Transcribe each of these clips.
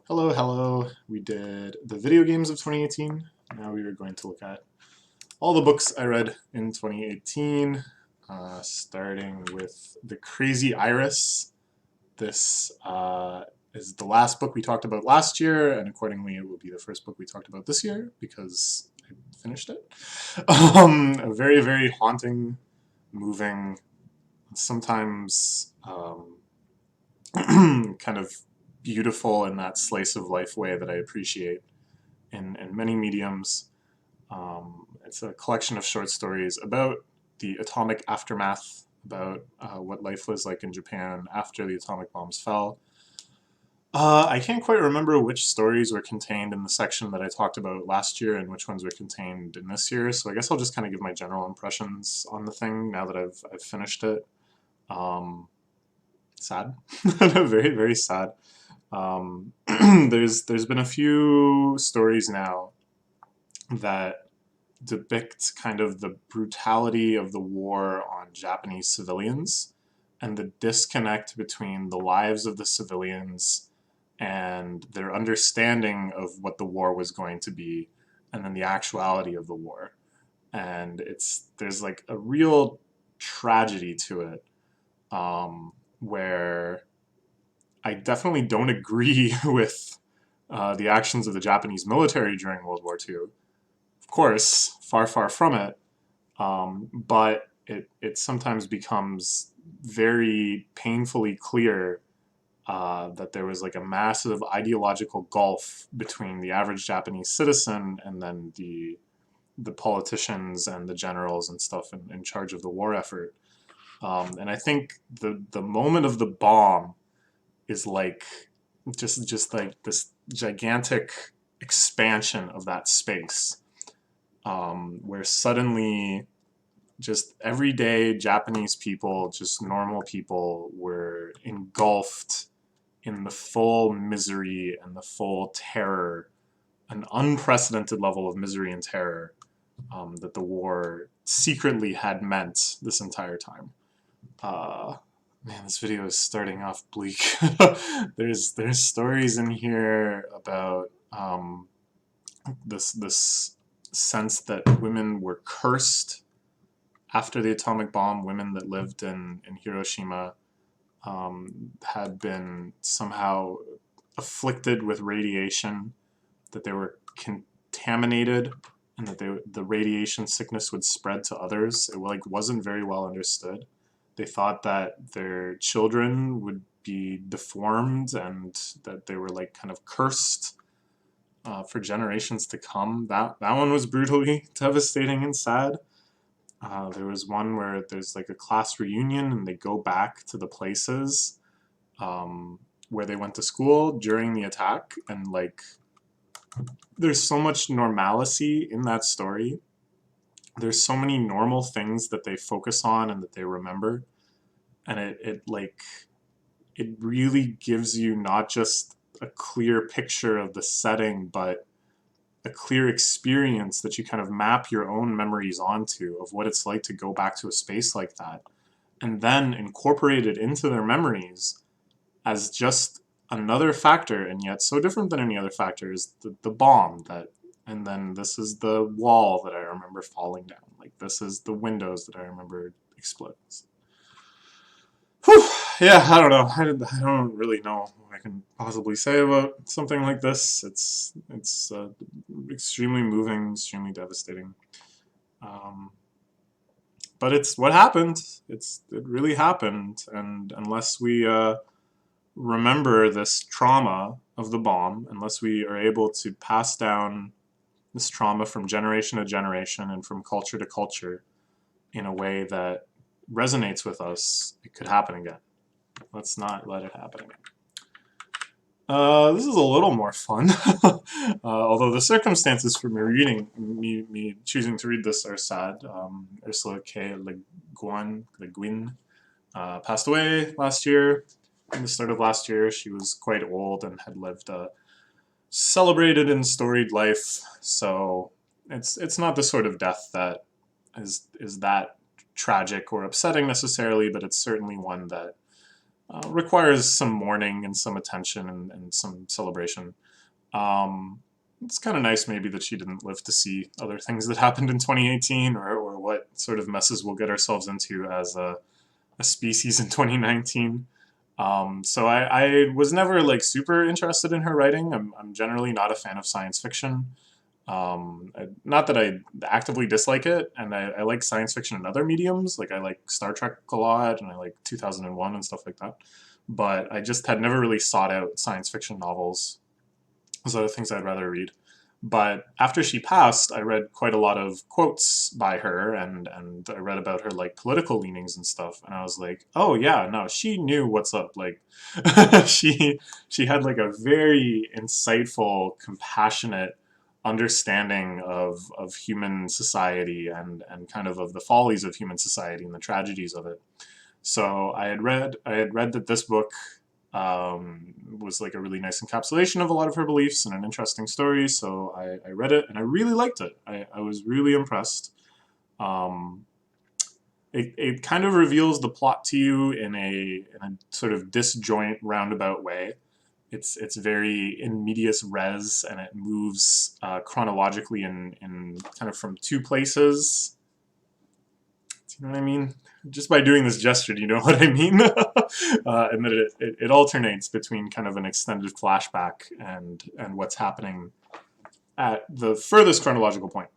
Hello, hello. We did the video games of 2018. Now we are going to look at all the books I read in 2018, starting with The Crazy Iris. This is the last book we talked about last year, and accordingly it will be the first book we talked about this year because I finished it. A very, very haunting, moving, sometimes kind of beautiful in that slice of life way that I appreciate in many mediums. It's a collection of short stories about the atomic aftermath, about what life was like in Japan after the atomic bombs fell. I can't quite remember which stories were contained in the section that I talked about last year and which ones were contained in this year, so I guess I'll just kind of give my general impressions on the thing now that I've finished it. Sad. Very, very sad. There's been a few stories now that depict kind of the brutality of the war on Japanese civilians and the disconnect between the lives of the civilians and their understanding of what the war was going to be and then the actuality of the war. And there's like a real tragedy to it, where I definitely don't agree with the actions of the Japanese military during World War II. Of course, far, far from it. But it sometimes becomes very painfully clear that there was like a massive ideological gulf between the average Japanese citizen and then the politicians and the generals and stuff in charge of the war effort. And I think the moment of the bomb is like just like this gigantic expansion of that space, where suddenly just everyday Japanese people, just normal people, were engulfed in the full misery and the full terror, an unprecedented level of misery and terror that the war secretly had meant this entire time. Man, this video is starting off bleak. there's stories in here about this sense that women were cursed after the atomic bomb. Women that lived in Hiroshima had been somehow afflicted with radiation, that they were contaminated, and that the radiation sickness would spread to others. It wasn't very well understood. They thought that their children would be deformed and that they were like kind of cursed for generations to come. That one was brutally devastating and sad. There was one where there's like a class reunion and they go back to the places where they went to school during the attack, and like there's so much normalcy in that story. There's so many normal things that they focus on and that they remember, and it really gives you not just a clear picture of the setting, but a clear experience that you kind of map your own memories onto of what it's like to go back to a space like that, and then incorporate it into their memories as just another factor, and yet so different than any other factor, is the bomb that. And then this is the wall that I remember falling down. Like, this is the windows that I remember exploding. Whew. Yeah, I don't know. I don't really know what I can possibly say about something like this. It's extremely moving, extremely devastating. But it's what happened. It really happened, and unless we remember this trauma of the bomb, unless we are able to pass down this trauma from generation to generation and from culture to culture in a way that resonates with us, it could happen again. Let's not let it happen again. This is a little more fun, although the circumstances for me choosing to read this are sad. Ursula K. Le Guin passed away last year. In the start of last year, she was quite old and had lived a celebrated and storied life, so it's not the sort of death that is that tragic or upsetting necessarily, but it's certainly one that requires some mourning and some attention and some celebration. Um, it's kind of nice maybe that she didn't live to see other things that happened in 2018, or what sort of messes we'll get ourselves into as a species in 2019. So I was never like super interested in her writing. I'm generally not a fan of science fiction. Not that I actively dislike it, and I like science fiction in other mediums. Like I like Star Trek a lot, and I like 2001 and stuff like that. But I just had never really sought out science fiction novels. Those are the things I'd rather read. But after she passed, I read quite a lot of quotes by her, and I read about her like political leanings and stuff. And I was like, oh yeah, no, she knew what's up. Like, she she had like a very insightful, compassionate understanding of human society and kind of the follies of human society and the tragedies of it. So I had read that this book was like a really nice encapsulation of a lot of her beliefs and an interesting story. So I read it and I really liked it. I was really impressed. Um, it kind of reveals the plot to you in a sort of disjoint, roundabout way. It's very in medias res, and it moves chronologically in kind of from two places. Do you know what I mean? Just by doing this gesture, do you know what I mean? And that it alternates between kind of an extended flashback and what's happening at the furthest chronological point.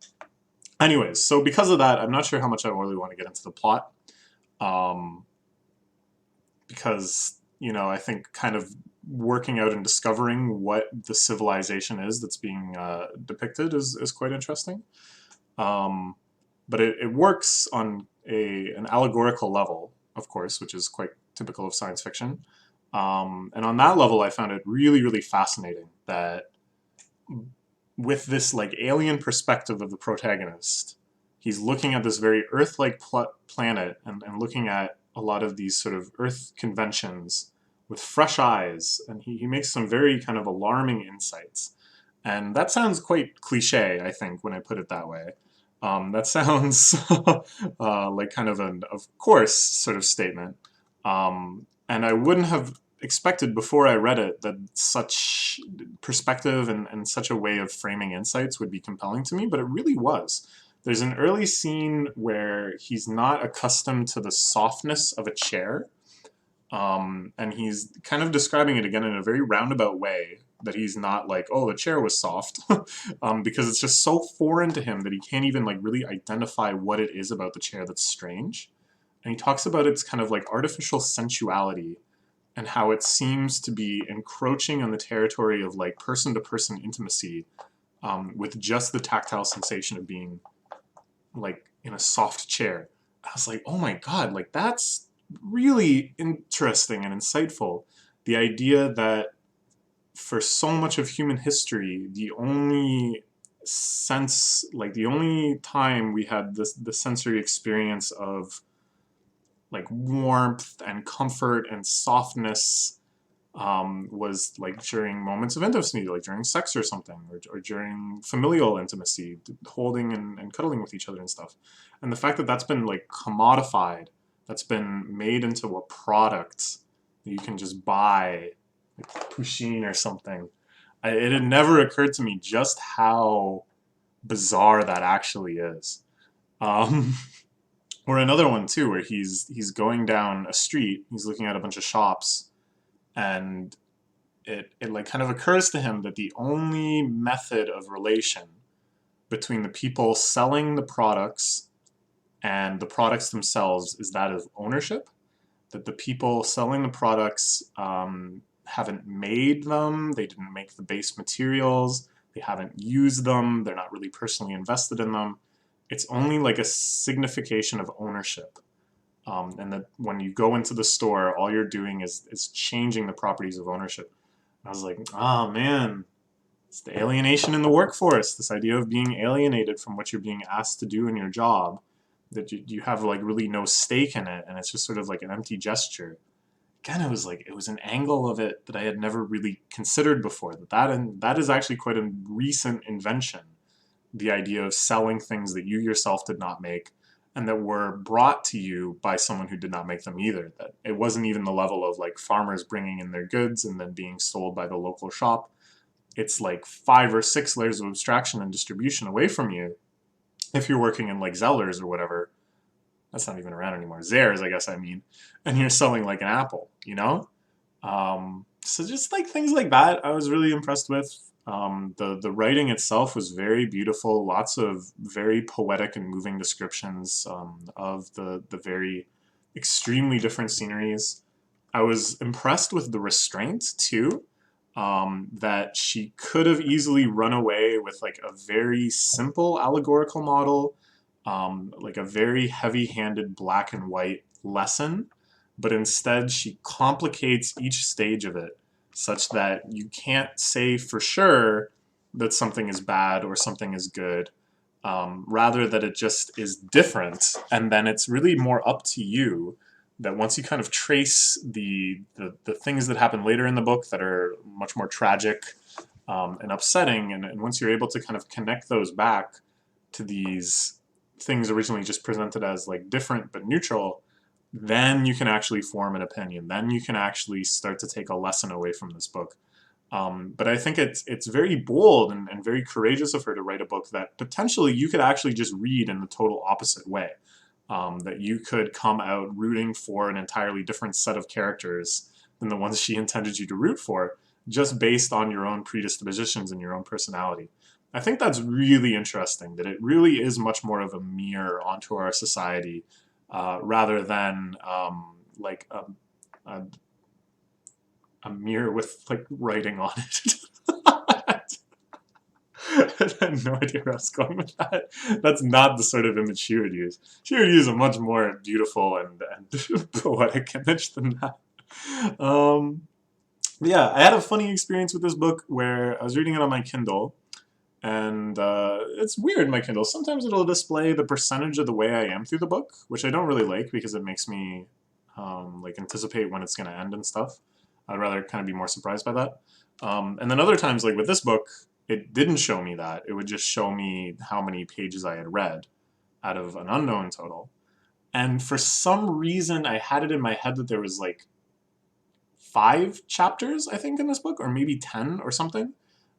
Anyways, so because of that, I'm not sure how much I really want to get into the plot. Um, because, I think kind of working out and discovering what the civilization is that's being depicted is quite interesting. Um, but it works on an allegorical level, of course, which is quite typical of science fiction. And on that level, I found it really, really fascinating that with this like alien perspective of the protagonist, he's looking at this very Earth-like planet and looking at a lot of these sort of Earth conventions with fresh eyes, and he makes some very kind of alarming insights. And that sounds quite cliche, I think, when I put it that way. That sounds like kind of an of course sort of statement. And I wouldn't have expected before I read it that such perspective and such a way of framing insights would be compelling to me, but it really was. There's an early scene where he's not accustomed to the softness of a chair, and he's kind of describing it again in a very roundabout way, that he's not like, oh, the chair was soft, because it's just so foreign to him that he can't even like really identify what it is about the chair that's strange. And he talks about its kind of like artificial sensuality and how it seems to be encroaching on the territory of like person-to-person intimacy, with just the tactile sensation of being like in a soft chair. I was like, oh my god, like that's really interesting and insightful. The idea that for so much of human history, the only sense, like the only time we had the sensory experience of like warmth and comfort and softness, was like during moments of intimacy, like during sex or something, or during familial intimacy, holding and cuddling with each other and stuff. And the fact that that's been like commodified, that's been made into a product that you can just buy, like Pusheen or something. It had never occurred to me just how bizarre that actually is. Um, or another one too, where he's going down a street, he's looking at a bunch of shops, and it like kind of occurs to him that the only method of relation between the people selling the products and the products themselves is that of ownership. That the people selling the products haven't made them, they didn't make the base materials, they haven't used them, they're not really personally invested in them. It's only like a signification of ownership. And that when you go into the store, all you're doing is changing the properties of ownership. And I was like, oh man, it's the alienation in the workforce. This idea of being alienated from what you're being asked to do in your job, that you have like really no stake in it, and it's just sort of like an empty gesture. Again, it was an angle of it that I had never really considered before. That is actually quite a recent invention. The idea of selling things that you yourself did not make, and that were brought to you by someone who did not make them either. That it wasn't even the level of like farmers bringing in their goods and then being sold by the local shop. It's like 5 or 6 layers of abstraction and distribution away from you. If you're working in like Zellers or whatever, that's not even around anymore. Zehrs, I guess I mean, and you're selling like an apple, you know? So just like things like that, I was really impressed with. The writing itself was very beautiful. Lots of very poetic and moving descriptions of the very extremely different sceneries. I was impressed with the restraint too. That she could have easily run away with like a very simple allegorical model, like a very heavy-handed black and white lesson, but instead she complicates each stage of it such that you can't say for sure that something is bad or something is good. Rather that it just is different, and then it's really more up to you that once you kind of trace the things that happen later in the book that are much more tragic and upsetting, and once you're able to kind of connect those back to these things originally just presented as like different but neutral, then you can actually form an opinion. Then you can actually start to take a lesson away from this book. But I think it's very bold and very courageous of her to write a book that potentially you could actually just read in the total opposite way. That you could come out rooting for an entirely different set of characters than the ones she intended you to root for, just based on your own predispositions and your own personality. I think that's really interesting, that it really is much more of a mirror onto our society rather than like a mirror with like writing on it. I had no idea where I was going with that. That's not the sort of image she would use. She would use a much more beautiful and poetic image than that. Um, yeah, I had a funny experience with this book where I was reading it on my Kindle, and it's weird, my Kindle. Sometimes it'll display the percentage of the way I am through the book, which I don't really like because it makes me like anticipate when it's going to end and stuff. I'd rather kind of be more surprised by that. And then other times, like with this book, it didn't show me that. It would just show me how many pages I had read out of an unknown total. And for some reason, I had it in my head that there was like 5 chapters, I think, in this book, or maybe 10 or something.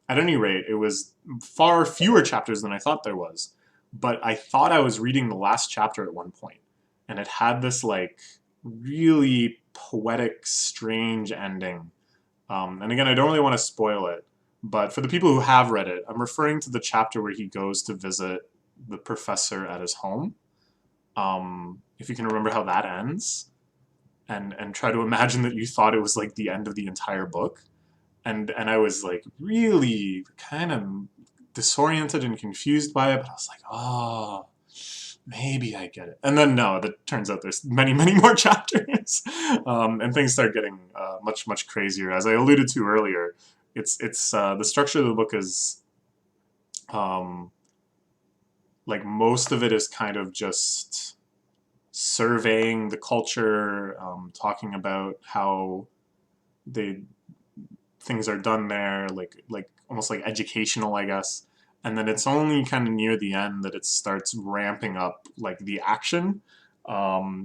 At any rate, it was far fewer chapters than I thought there was. But I thought I was reading the last chapter at one point, and it had this like really poetic, strange ending. And again, I don't really want to spoil it, but for the people who have read it, I'm referring to the chapter where he goes to visit the professor at his home. If you can remember how that ends, and try to imagine that you thought it was like the end of the entire book. And I was like really kind of disoriented and confused by it, but I was like, oh, maybe I get it. And then no, that turns out there's many, many more chapters, and things start getting much, much crazier. As I alluded to earlier, it's the structure of the book is like most of it is kind of just surveying the culture, talking about how they things are done there, like almost like educational, I guess. And then it's only kind of near the end that it starts ramping up like the action,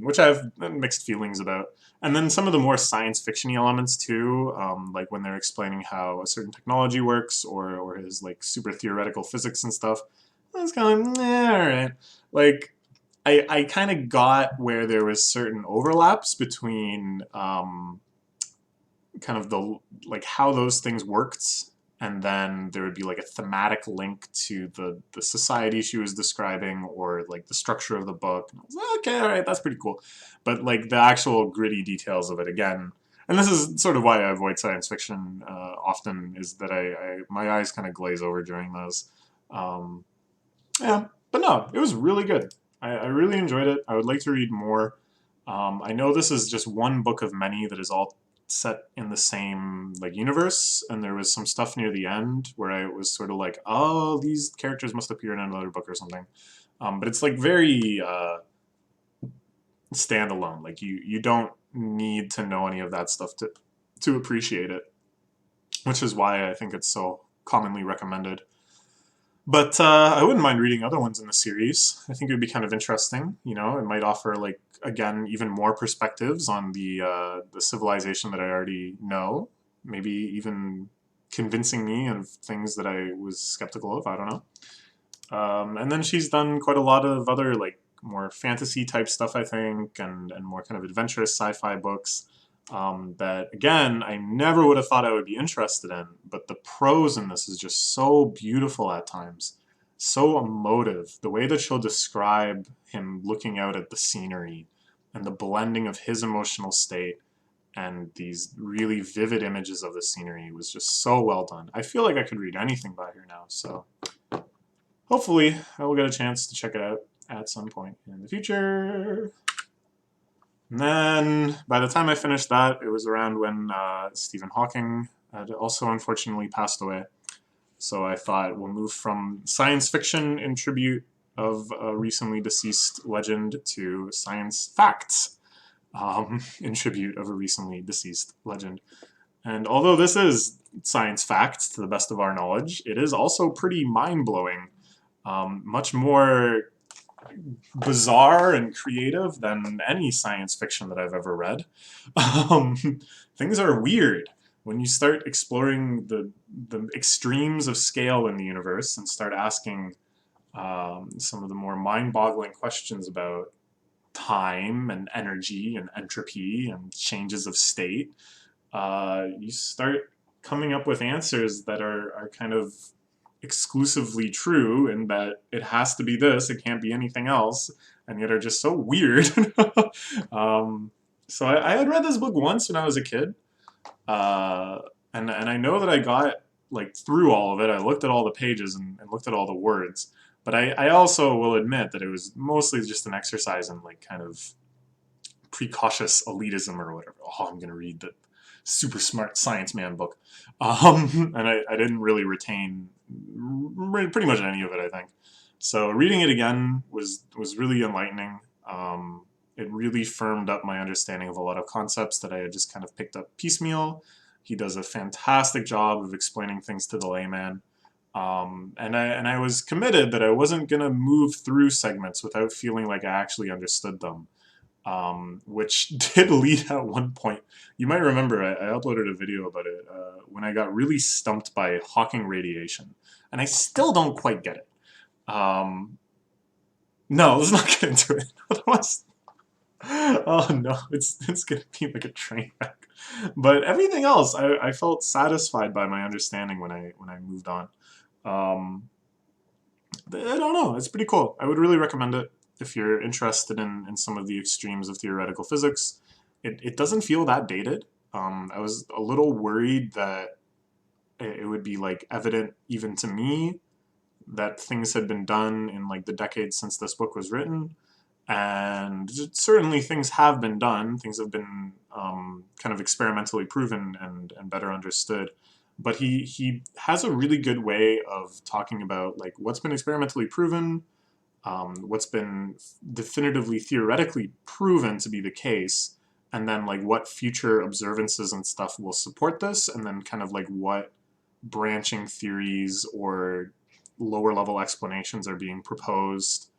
which I have mixed feelings about. And then some of the more science fiction elements too, like when they're explaining how a certain technology works or his like super theoretical physics and stuff. I was kind of like, all right. Like I kind of got where there was certain overlaps between kind of the like how those things worked, and then there would be like a thematic link to the society she was describing or like the structure of the book. And I was like, okay, all right, that's pretty cool. But like the actual gritty details of it, again, and this is sort of why I avoid science fiction often, is that I my eyes kind of glaze over during those. Um, yeah, but no, it was really good. I really enjoyed it. I would like to read more. I know this is just one book of many that is all set in the same like universe, and there was some stuff near the end where I was sort of like, oh, these characters must appear in another book or something. But it's like very standalone. Like you don't need to know any of that stuff to appreciate it, which is why I think it's so commonly recommended. But I wouldn't mind reading other ones in the series. I think it would be kind of interesting. You know, it might offer like again even more perspectives on the civilization that I already know. Maybe even convincing me of things that I was skeptical of. I don't know. And then she's done quite a lot of other like more fantasy type stuff, I think, and more kind of adventurous sci-fi books. That again, I never would have thought I would be interested in, but the prose in this is just so beautiful at times, so emotive. The way that she'll describe him looking out at the scenery and the blending of his emotional state and these really vivid images of the scenery was just so well done. I feel like I could read anything by her now, so hopefully I will get a chance to check it out at some point in the future. And then by the time I finished that, it was around when Stephen Hawking had also unfortunately passed away. So I thought we'll move from science fiction in tribute of a recently deceased legend to science facts in tribute of a recently deceased legend. And although this is science facts to the best of our knowledge, it is also pretty mind-blowing. Much more bizarre and creative than any science fiction that I've ever read. Um, Things are weird when you start exploring the extremes of scale in the universe and start asking some of the more mind-boggling questions about time and energy and entropy and changes of state. You start coming up with answers that are kind of exclusively true in that it has to be this, it can't be anything else, and yet are just so weird. So I had read this book once when I was a kid, uh, and I know that I got like through all of it. I looked at all the pages and looked at all the words, but I also will admit that it was mostly just an exercise in like kind of precautious elitism or whatever. Oh, I'm going to read the super smart science man book. And I didn't really retain pretty much any of it, I think. So reading it again was really enlightening. It really firmed up my understanding of a lot of concepts that I had just kind of picked up piecemeal. He does a fantastic job of explaining things to the layman. And I was committed that I wasn't going to move through segments without feeling like I actually understood them. Which did lead at one point. You might remember I uploaded a video about it when I got really stumped by Hawking radiation, and I still don't quite get it. No, let's not get into it. Otherwise, oh no, it's gonna be like a train wreck. But everything else, I felt satisfied by my understanding when I moved on. Um, I don't know. It's pretty cool. I would really recommend it if you're interested in some of the extremes of theoretical physics. It doesn't feel that dated. I was a little worried that it would be like evident even to me that things had been done in like the decades since this book was written. And certainly things have been done. Things have been kind of experimentally proven and better understood. But he has a really good way of talking about like what's been experimentally proven, what's been definitively theoretically proven to be the case, and then like what future observances and stuff will support this, and then kind of like what branching theories or lower level explanations are being proposed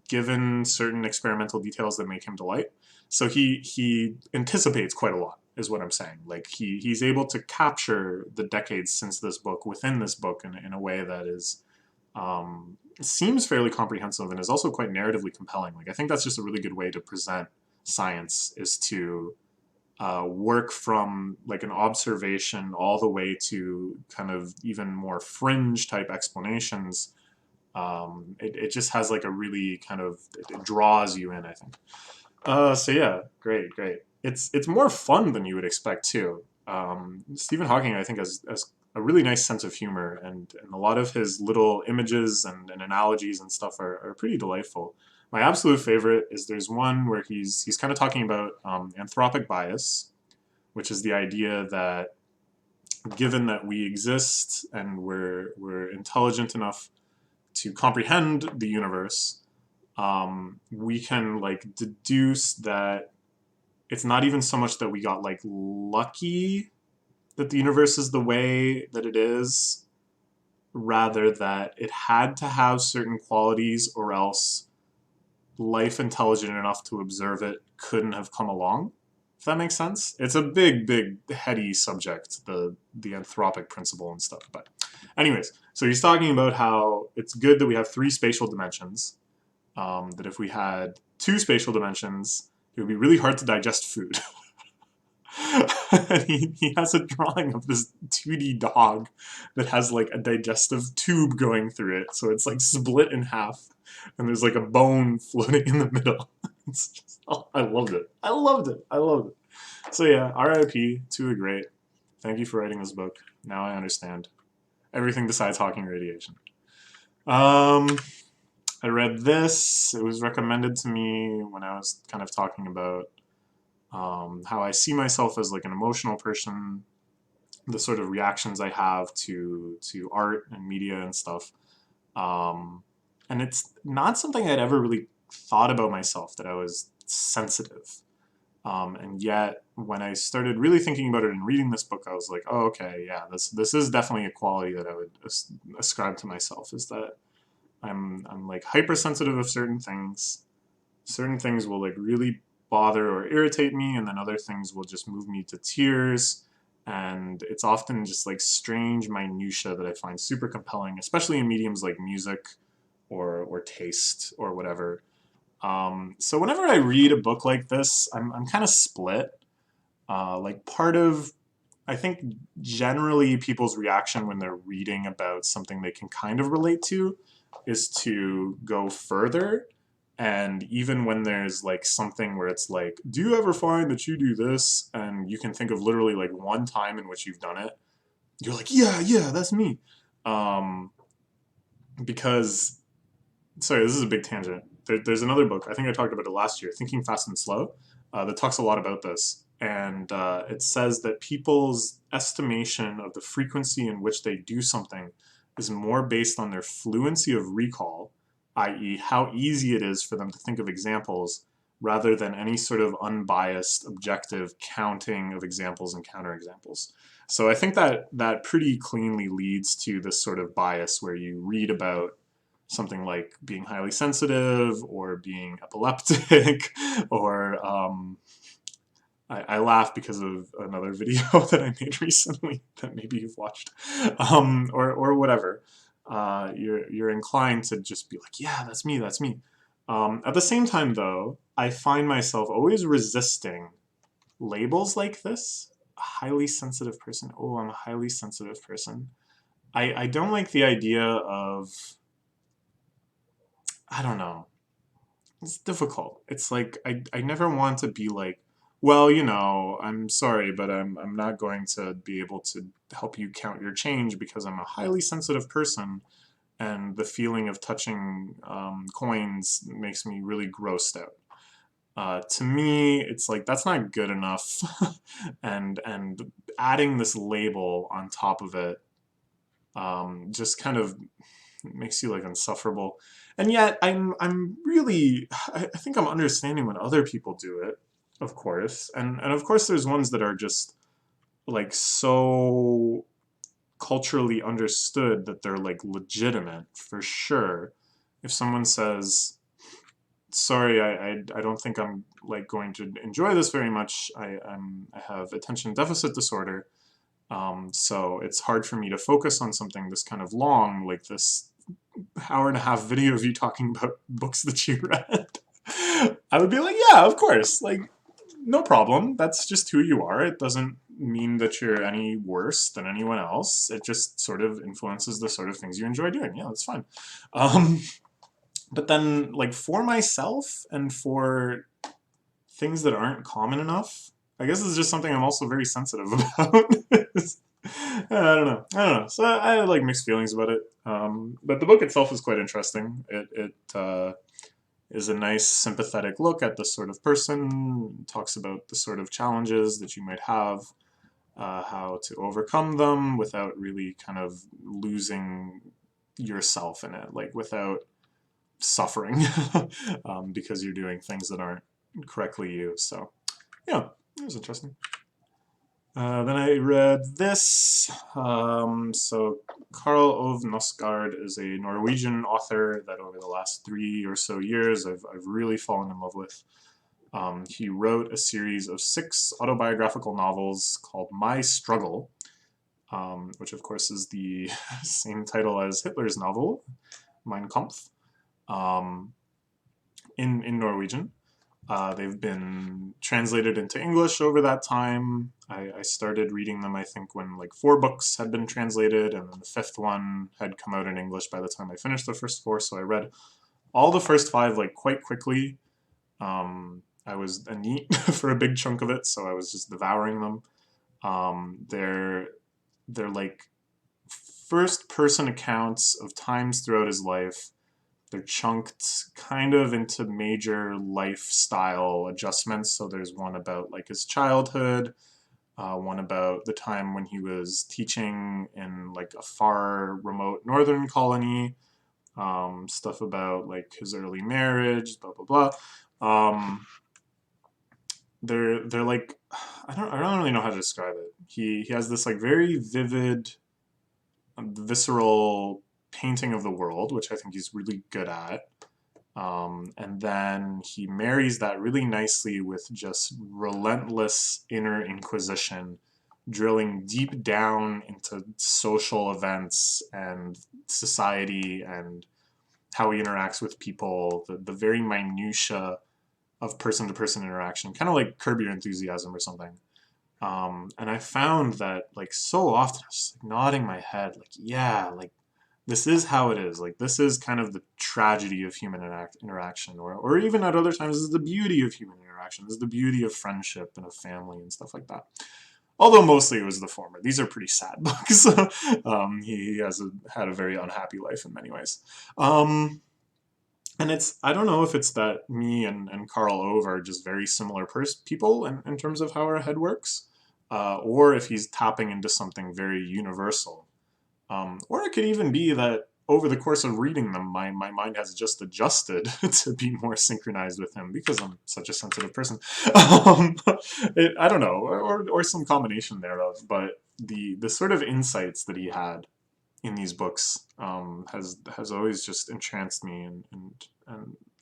given certain experimental details that make him to light. So he anticipates quite a lot, is what I'm saying. Like he's able to capture the decades since this book within this book in a way that is seems fairly comprehensive and is also quite narratively compelling. Like I think that's just a really good way to present science, is to work from like an observation all the way to kind of even more fringe type explanations. It just has like a really kind of, it draws you in, I think. So yeah, great. It's more fun than you would expect too. Stephen Hawking, I think, has a really nice sense of humor, and a lot of his little images and analogies and stuff are pretty delightful. My absolute favorite is there's one where he's kind of talking about anthropic bias, which is the idea that given that we exist and we're intelligent enough to comprehend the universe, we can like deduce that it's not even so much that we got like lucky that the universe is the way that it is, rather that it had to have certain qualities or else life intelligent enough to observe it couldn't have come along. If that makes sense. It's a big, big, heady subject, the anthropic principle and stuff. But anyways, so he's talking about how it's good that we have 3 spatial dimensions. That if we had 2 spatial dimensions, it would be really hard to digest food. He has a drawing of this 2D dog that has like a digestive tube going through it, so it's like split in half, and there's like a bone floating in the middle. It's just, oh, I loved it. I loved it. I loved it. So yeah, R.I.P. to a great. Thank you for writing this book. Now I understand everything besides Hawking radiation. I read this. It was recommended to me when I was kind of talking about how I see myself as like an emotional person, the sort of reactions I have to art and media and stuff. And it's not something I'd ever really thought about myself, that I was sensitive. And yet, when I started really thinking about it and reading this book, I was like, oh, okay, yeah, this is definitely a quality that I would ascribe to myself, is that I'm like hypersensitive of certain things. Certain things will like really bother or irritate me, and then other things will just move me to tears. And it's often just like strange minutia that I find super compelling, especially in mediums like music or taste or whatever. So whenever I read a book like this, I'm kind of split. Like part of, I think generally people's reaction when they're reading about something they can kind of relate to is to go further. And even when there's like something where it's like, do you ever find that you do this? And you can think of literally like one time in which you've done it. You're like, yeah, that's me. Um, because, sorry, this is a big tangent. There's another book, I think I talked about it last year, Thinking Fast and Slow, that talks a lot about this. And it says that people's estimation of the frequency in which they do something is more based on their fluency of recall, i.e., how easy it is for them to think of examples, rather than any sort of unbiased, objective counting of examples and counterexamples. So I think that pretty cleanly leads to this sort of bias where you read about something like being highly sensitive or being epileptic or I laugh because of another video that I made recently that maybe you've watched, or whatever. You're inclined to just be like, yeah, that's me, that's me. At the same time, though, I find myself always resisting labels like this. A highly sensitive person. Oh, I'm a highly sensitive person. I don't like the idea of, I don't know. It's difficult. It's like I never want to be like, well, you know, I'm sorry, but I'm not going to be able to help you count your change because I'm a highly sensitive person, and the feeling of touching coins makes me really grossed out. To me, it's like that's not good enough, and adding this label on top of it just kind of makes you like insufferable. And yet I'm really, I think I'm understanding when other people do it, of course. And of course there's ones that are just like so culturally understood that they're like legitimate for sure. If someone says, sorry, I don't think I'm like going to enjoy this very much. I have attention deficit disorder. So it's hard for me to focus on something this kind of long, like this hour-and-a-half video of you talking about books that you read. I would be like, yeah, of course, like, no problem. That's just who you are. It doesn't mean that you're any worse than anyone else. It just sort of influences the sort of things you enjoy doing. Yeah, that's fine. But then, like, for myself and for things that aren't common enough, I guess it's just something I'm also very sensitive about. I don't know. I don't know. So I had like mixed feelings about it. But the book itself is quite interesting. It is a nice sympathetic look at the sort of person, talks about the sort of challenges that you might have, how to overcome them without really kind of losing yourself in it, like without suffering because you're doing things that aren't correctly you. So yeah, it was interesting. Then I read this. So Karl Ove Knausgaard is a Norwegian author that over the last 3 or so years I've really fallen in love with. He wrote a series of 6 autobiographical novels called My Struggle, which of course is the same title as Hitler's novel, Mein Kampf, um, in Norwegian. They've been translated into English over that time. I started reading them, I think, when like 4 books had been translated, and then the 5th one had come out in English by the time I finished the first 4, so I read all the first 5 like quite quickly. I was a NEET for a big chunk of it, so I was just devouring them. They're like first person accounts of times throughout his life. They're chunked kind of into major lifestyle adjustments. So there's one about like his childhood, one about the time when he was teaching in like a far remote northern colony, stuff about like his early marriage, blah blah blah. They're like I don't really know how to describe it. He has this like very vivid, visceral painting of the world, which I think he's really good at. And then he marries that really nicely with just relentless inner inquisition, drilling deep down into social events and society and how he interacts with people, the very minutia of person-to-person interaction, kind of like Curb Your Enthusiasm or something. And I found that like so often I was just like, nodding my head, like, yeah, like this is how it is. Like this is kind of the tragedy of human interaction, or even at other times, this is the beauty of human interaction. This is the beauty of friendship and of family and stuff like that. Although mostly it was the former. These are pretty sad books. He has had a very unhappy life in many ways. And I don't know if it's that me and Carl Ove are just very similar people in terms of how our head works, or if he's tapping into something very universal. Or it could even be that over the course of reading them, my mind has just adjusted to be more synchronized with him because I'm such a sensitive person. I don't know, or some combination thereof, but the sort of insights that he had in these books has always just entranced me, and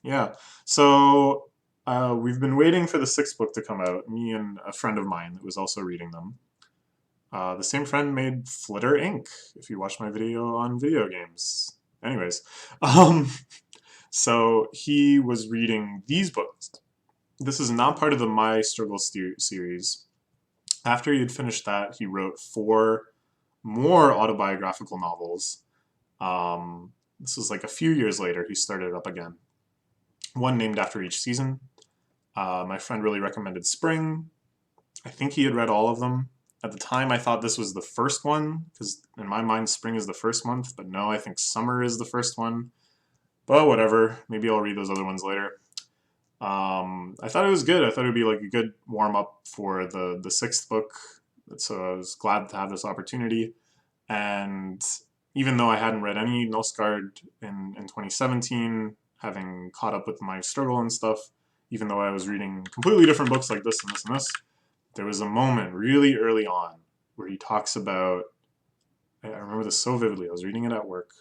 yeah. So we've been waiting for the 6th book to come out, me and a friend of mine that was also reading them. The same friend made Flitter Inc., if you watch my video on video games. Anyways, so he was reading these books. This is not part of the My Struggle series. After he had finished that, he wrote 4 more autobiographical novels. This was like a few years later, he started it up again. One named after each season. My friend really recommended Spring. I think he had read all of them. At the time, I thought this was the first one, because in my mind, spring is the first month, but no, I think summer is the first one. But whatever, maybe I'll read those other ones later. I thought it was good. I thought it would be like a good warm-up for the 6th book, so I was glad to have this opportunity. And even though I hadn't read any Knausgaard in 2017, having caught up with My Struggle and stuff, even though I was reading completely different books like this and this and this, there was a moment really early on where he talks about, I remember this so vividly, I was reading it at work.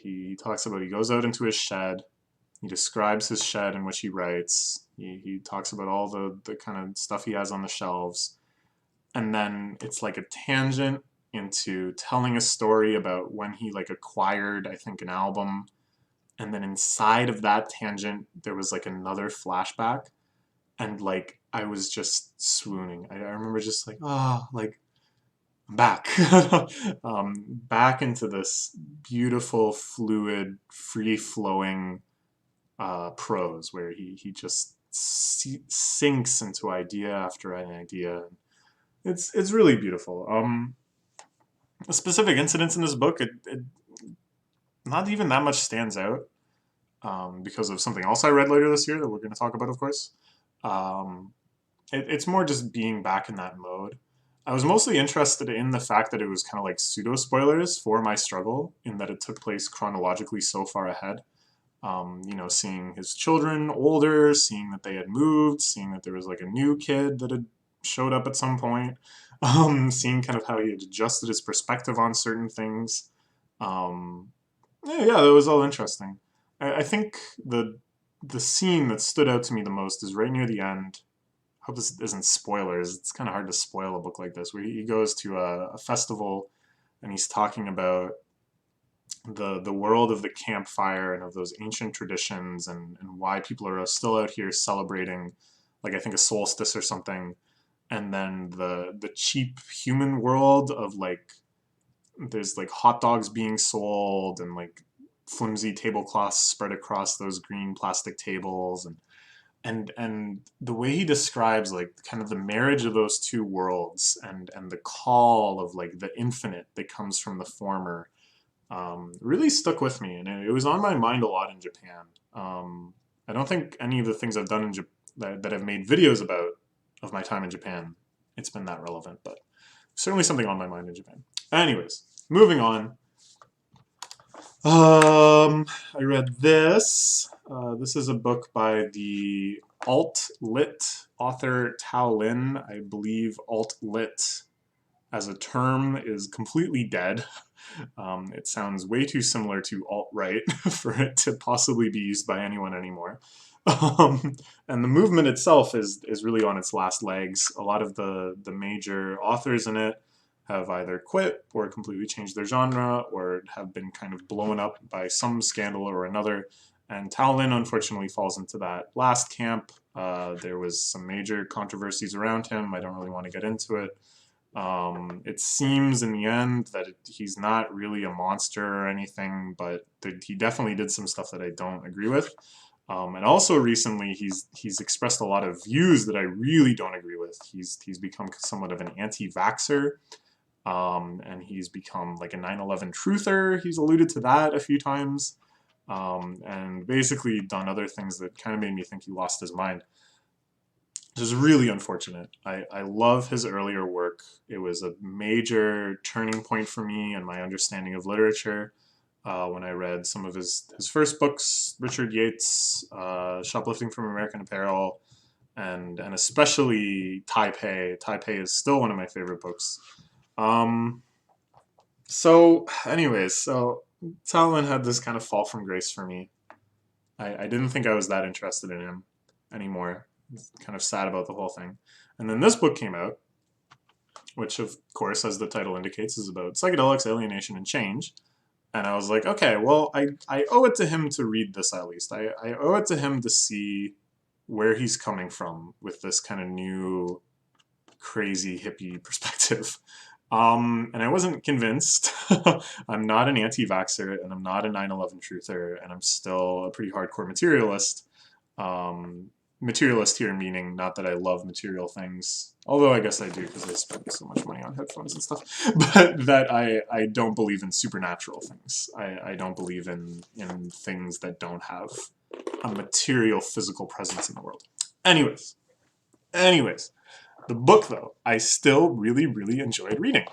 He talks about, he goes out into his shed, he describes his shed in which he writes, he talks about all the kind of stuff he has on the shelves, and then it's like a tangent into telling a story about when he like acquired, I think, an album, and then inside of that tangent there was like another flashback, and like I was just swooning. I remember just like, oh, like I'm back. Back into this beautiful, fluid, free-flowing prose where he just sinks into idea after an idea. It's really beautiful. Specific incidents in this book, it not even that much stands out because of something else I read later this year that we're going to talk about, of course. It's more just being back in that mode. I was mostly interested in the fact that it was kind of like pseudo-spoilers for My Struggle, in that it took place chronologically so far ahead. Seeing his children older, seeing that they had moved, seeing that there was like a new kid that had showed up at some point, seeing kind of how he had adjusted his perspective on certain things. Um, yeah, that was all interesting. I think the scene that stood out to me the most is right near the end. I hope this isn't spoilers. It's kind of hard to spoil a book like this, where he goes to a festival and he's talking about the world of the campfire and of those ancient traditions and why people are still out here celebrating, like I think a solstice or something, and then the cheap human world of like there's like hot dogs being sold and like flimsy tablecloths spread across those green plastic tables and the way he describes like kind of the marriage of those two worlds and the call of like the infinite that comes from the former really stuck with me, and it was on my mind a lot in Japan. I don't think any of the things I've done in that I've made videos about of my time in Japan, it's been that relevant, but certainly something on my mind in Japan. Anyways, moving on. I read this. This is a book by the alt-lit author Tao Lin. I believe alt-lit as a term is completely dead. It sounds way too similar to alt-right for it to possibly be used by anyone anymore. And the movement itself is really on its last legs. A lot of the major authors in it have either quit or completely changed their genre or have been kind of blown up by some scandal or another. And Tao Lin unfortunately falls into that last camp. There was some major controversies around him. I don't really want to get into it. It seems in the end that he's not really a monster or anything, but he definitely did some stuff that I don't agree with. And also recently, he's expressed a lot of views that I really don't agree with. He's become somewhat of an anti-vaxxer, and he's become like a 9/11 truther. He's alluded to that a few times, and basically done other things that kind of made me think he lost his mind. Which is really unfortunate. I love his earlier work. It was a major turning point for me and my understanding of literature when I read some of his first books, Richard Yates, Shoplifting from American Apparel, and especially Taipei. Taipei is still one of my favorite books. So anyways, so Talon had this kind of fall from grace for me. I didn't think I was that interested in him anymore. Kind of sad about the whole thing. And then this book came out, which of course, as the title indicates, is about psychedelics, alienation, and change. And I was like, okay, well, I owe it to him to read this at least. I owe it to him to see where he's coming from with this kind of new, crazy hippie perspective. And I wasn't convinced. I'm not an anti-vaxxer, and I'm not a 9/11 truther, and I'm still a pretty hardcore materialist. Materialist here meaning not that I love material things, although I guess I do because I spend so much money on headphones and stuff, but that I don't believe in supernatural things. I don't believe in things that don't have a material physical presence in the world. Anyways, the book though, I still really, really enjoyed reading.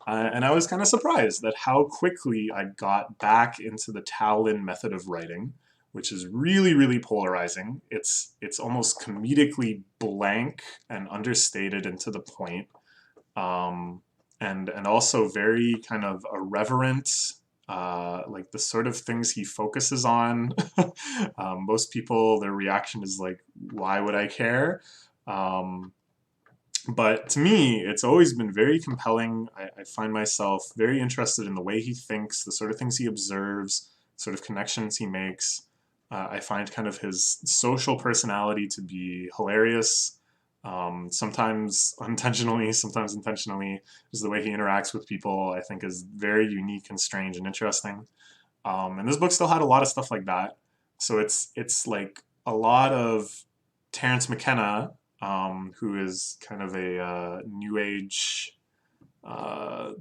And I was kind of surprised at how quickly I got back into the Tao Lin method of writing, which is really, really polarizing. It's almost comedically blank and understated and to the point, and also very kind of irreverent, like the sort of things he focuses on. Most people, their reaction is like, "Why would I care?" But to me, it's always been very compelling. I find myself very interested in the way he thinks, the sort of things he observes, sort of connections he makes. I find kind of his social personality to be hilarious, sometimes unintentionally, sometimes intentionally. Just the way he interacts with people, I think, is very unique and strange and interesting. And this book still had a lot of stuff like that. So it's like a lot of Terence McKenna, who is kind of a new age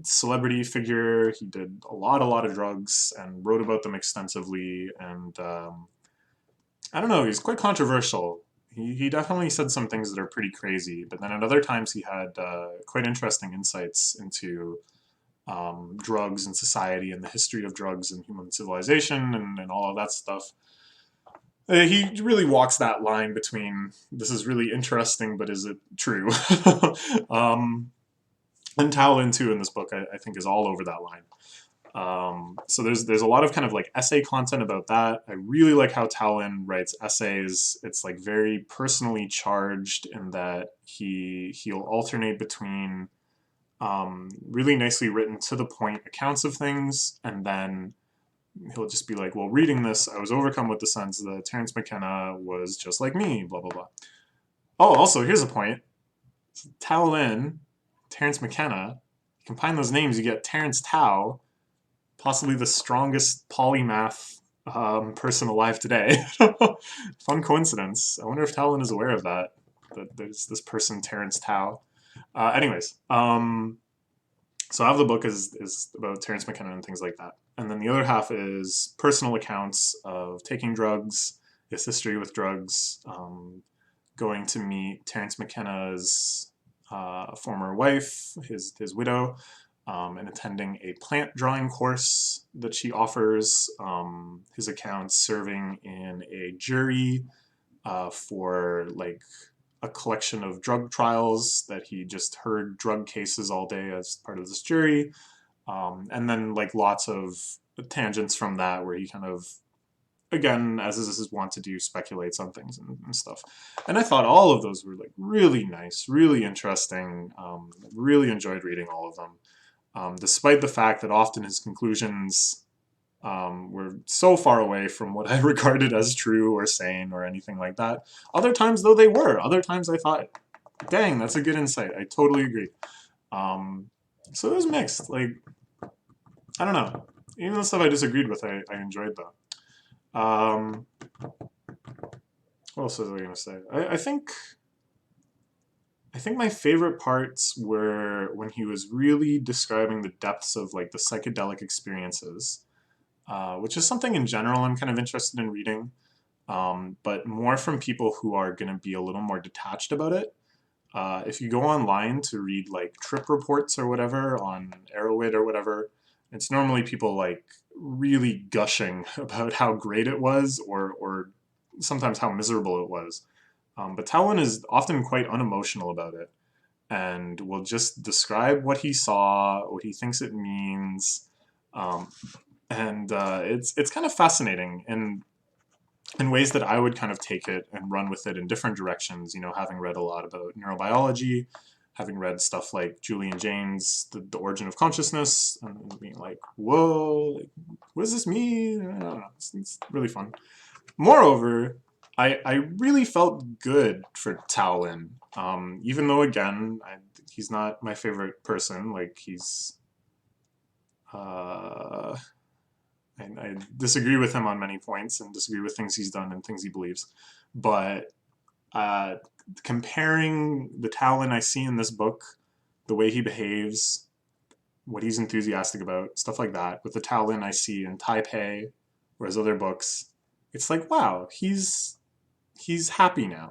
celebrity figure. He did a lot of drugs and wrote about them extensively, and I don't know, he's quite controversial. He definitely said some things that are pretty crazy, but then at other times he had quite interesting insights into drugs and society and the history of drugs and human civilization and all of that stuff. He really walks that line between this is really interesting, but is it true? um, and Talon too in this book, I think, is all over that line. So there's a lot of kind of like essay content about that. I really like how Talon writes essays. It's like very personally charged in that he'll alternate between really nicely written to the point accounts of things, and then he'll just be like, well, reading this, I was overcome with the sense that Terence McKenna was just like me, blah, blah, blah. Oh, also, here's a point. Tao Lin, Terence McKenna, you combine those names, you get Terence Tao, possibly the strongest polymath person alive today. Fun coincidence. I wonder if Talon is aware of that there's this person, Terence Tao. Anyways, so half the book is about Terence McKenna and things like that. And then the other half is personal accounts of taking drugs, his history with drugs, going to meet Terence McKenna's former wife, his widow, and attending a plant drawing course that she offers. His accounts serving in a jury for like a collection of drug trials that he just heard drug cases all day as part of this jury. And then like lots of tangents from that where he kind of, again, as is his wont to do, speculates on things and stuff. And I thought all of those were like really nice, really interesting. Really enjoyed reading all of them, despite the fact that often his conclusions were so far away from what I regarded as true or sane or anything like that. Other times, though, they were. Other times I thought, dang, that's a good insight. I totally agree. So it was mixed. Like, I don't know. Even the stuff I disagreed with, I enjoyed, though. What else was I going to say? I think my favorite parts were when he was really describing the depths of like the psychedelic experiences, which is something in general I'm kind of interested in reading, but more from people who are going to be a little more detached about it. If you go online to read like trip reports or whatever on Arrowhead or whatever, it's normally people like really gushing about how great it was or sometimes how miserable it was. But Talon is often quite unemotional about it and will just describe what he saw, what he thinks it means, and it's kind of fascinating in ways that I would kind of take it and run with it in different directions. You know, having read a lot about neurobiology, having read stuff like Julian Jaynes' The Origin of Consciousness, and being like, whoa, like, what does this mean? I don't know. It's really fun. Moreover, I really felt good for Tao Lin, even though, again, he's not my favorite person. Like, he's... I disagree with him on many points and disagree with things he's done and things he believes. But uh, comparing the Talon I see in this book, the way he behaves, what he's enthusiastic about, stuff like that, with the Talon I see in Taipei or his other books, it's like, wow, he's happy now.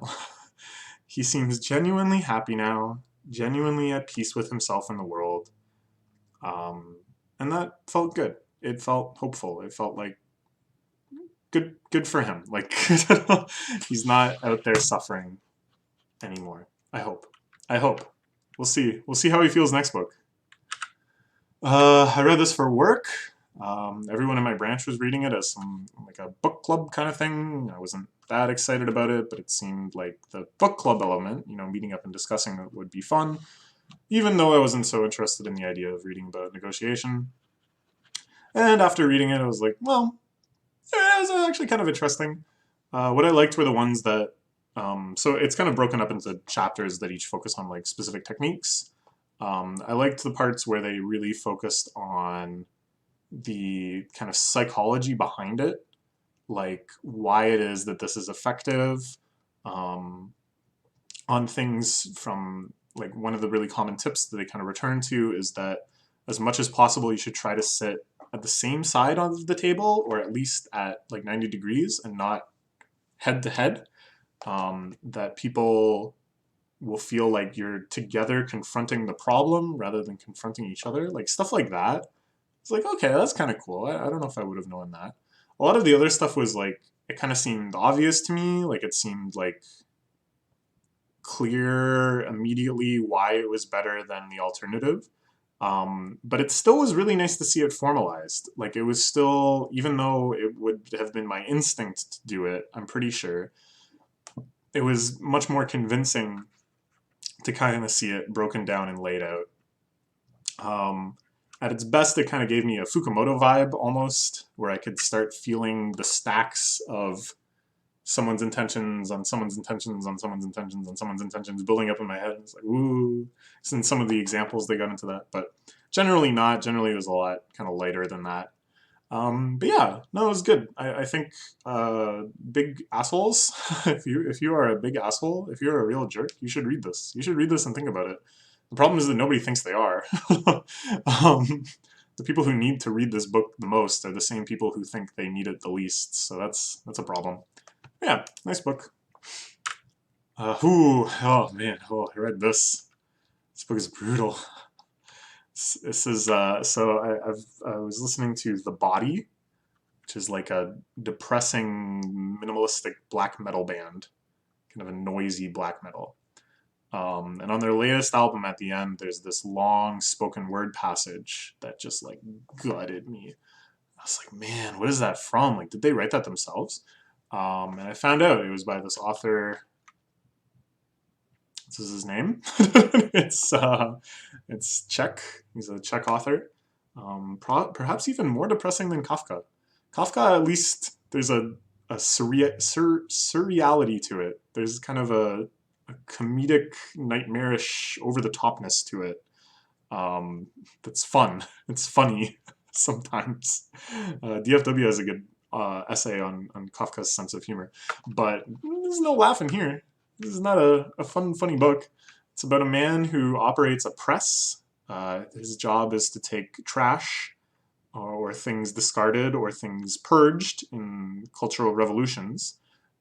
He seems genuinely happy now, genuinely at peace with himself and the world. And that felt good. It felt hopeful. It felt like good for him. Like he's not out there suffering anymore. I hope. I hope. We'll see. We'll see how he feels next book. I read this for work. Everyone in my branch was reading it as some like a book club kind of thing. I wasn't that excited about it, but it seemed like the book club element, you know, meeting up and discussing it would be fun, even though I wasn't so interested in the idea of reading about negotiation. And after reading it, I was like, well, yeah, it was actually kind of interesting. What I liked were the ones that, so it's kind of broken up into chapters that each focus on like specific techniques. I liked the parts where they really focused on the kind of psychology behind it, like why it is that this is effective, on things from like one of the really common tips that they kind of return to is that as much as possible, you should try to sit at the same side of the table, or at least at like 90 degrees and not head to head. That people will feel like you're together confronting the problem rather than confronting each other, like stuff like that. It's like, okay, that's kind of cool. I don't know if I would have known that. A lot of the other stuff was like it kind of seemed obvious to me, like it seemed like clear immediately why it was better than the alternative. But it still was really nice to see it formalized. Like it was still, even though it would have been my instinct to do it, I'm pretty sure, it was much more convincing to kind of see it broken down and laid out. Um, at its best, it kind of gave me a Fukumoto vibe almost, where I could start feeling the stacks of someone's intentions on someone's intentions on someone's intentions on someone's intentions building up in my head. It's like, ooh. Since some of the examples they got into that, but generally not. Generally, it was a lot kind of lighter than that. But yeah, no, it was good. I think big assholes. If you are a big asshole, if you're a real jerk, you should read this. You should read this and think about it. The problem is that nobody thinks they are. um, the people who need to read this book the most are the same people who think they need it the least. So that's a problem. Yeah, nice book. Oh man, I read this. This book is brutal. This is I was listening to The Body, which is like a depressing, minimalistic black metal band, kind of a noisy black metal. And on their latest album, at the end, there's this long spoken word passage that just like gutted me. I was like, man, what is that from? Like, did they write that themselves? And I found out it was by this author. This is his name. It's Czech. He's a Czech author. Perhaps even more depressing than Kafka. Kafka, at least, there's a surreality to it. There's kind of a comedic, nightmarish, over the topness to it. That's fun. It's funny sometimes. DFW has a good essay on Kafka's sense of humor, but there's no laughing here. This is not a fun, funny book. It's about a man who operates a press. His job is to take trash or things discarded or things purged in cultural revolutions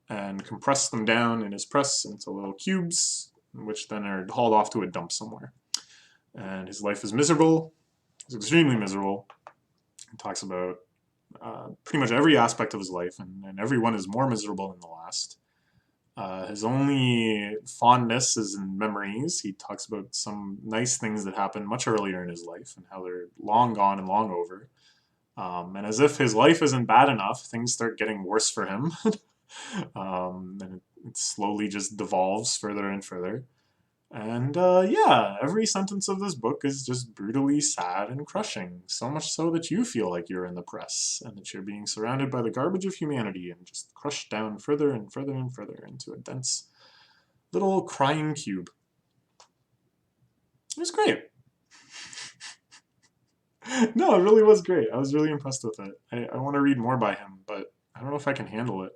and compress them down in his press into little cubes, which then are hauled off to a dump somewhere. And his life is miserable. It's extremely miserable. He talks about pretty much every aspect of his life, and every one is more miserable than the last. His only fondness is in memories. He talks about some nice things that happened much earlier in his life and how they're long gone and long over. And as if his life isn't bad enough, things start getting worse for him. And it slowly just devolves further and further. And yeah, every sentence of this book is just brutally sad and crushing. So much so that you feel like you're in the press and that you're being surrounded by the garbage of humanity and just crushed down further and further and further into a dense little crying cube. It was great. No, it really was great. I was really impressed with it. I want to read more by him, but I don't know if I can handle it.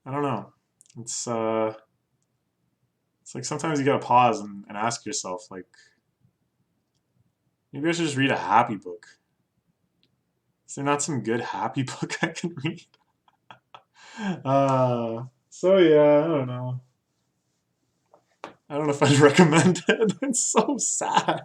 I don't know. It's like sometimes you gotta pause and ask yourself, like, maybe I should just read a happy book. Is there not some good happy book I can read? So yeah, I don't know. I don't know if I'd recommend it. It's so sad.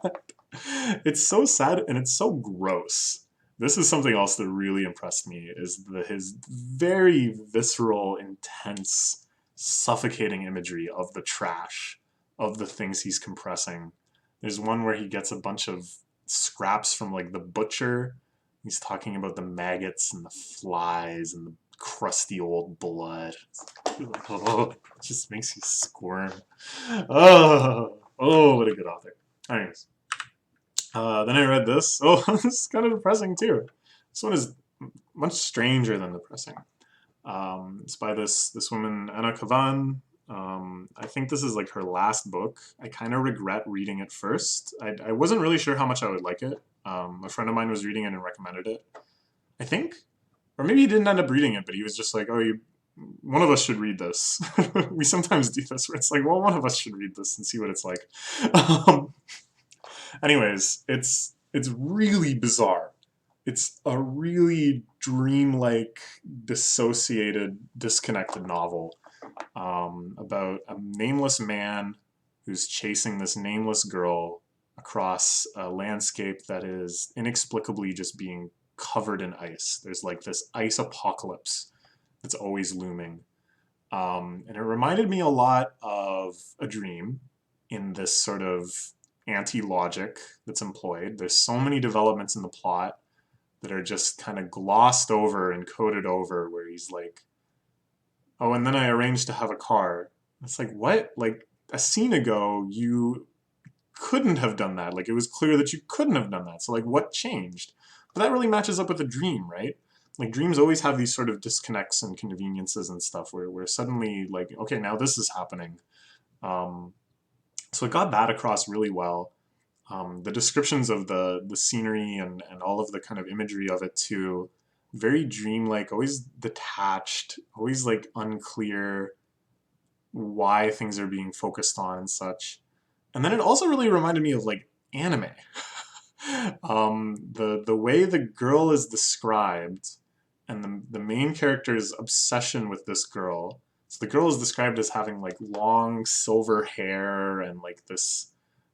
It's so sad and it's so gross. This is something else that really impressed me is his very visceral, intense, suffocating imagery of the trash, of the things he's compressing. There's one where he gets a bunch of scraps from like the butcher. He's talking about the maggots and the flies and the crusty old blood. Oh, it just makes you squirm. Oh, what a good author. Anyways, then I read this. Oh, this is kind of depressing too. This one is much stranger than depressing. It's by this woman, Anna Kavan. I think this is like her last book. I kind of regret reading it first. I wasn't really sure how much I would like it. A friend of mine was reading it and recommended it, I think. Or maybe he didn't end up reading it, but he was just like, oh, one of us should read this. We sometimes do this where it's like, well, one of us should read this and see what it's like. Anyways, it's really bizarre. It's a really dreamlike, dissociated, disconnected novel about a nameless man who's chasing this nameless girl across a landscape that is inexplicably just being covered in ice. There's like this ice apocalypse that's always looming. And it reminded me a lot of a dream in this sort of anti-logic that's employed. There's so many developments in the plot that are just kind of glossed over and coded over, where he's like, oh, and then I arranged to have a car. It's like, what? Like, a scene ago, you couldn't have done that. Like, it was clear that you couldn't have done that. So, like, what changed? But that really matches up with a dream, right? Like, dreams always have these sort of disconnects and conveniences and stuff where suddenly, like, okay, now this is happening. Um, so it got that across really well. The descriptions of the scenery and all of the kind of imagery of it too, very dreamlike, always detached, always like unclear why things are being focused on and such. And then it also really reminded me of like anime. The way the girl is described and the main character's obsession with this girl. So the girl is described as having like long silver hair and like this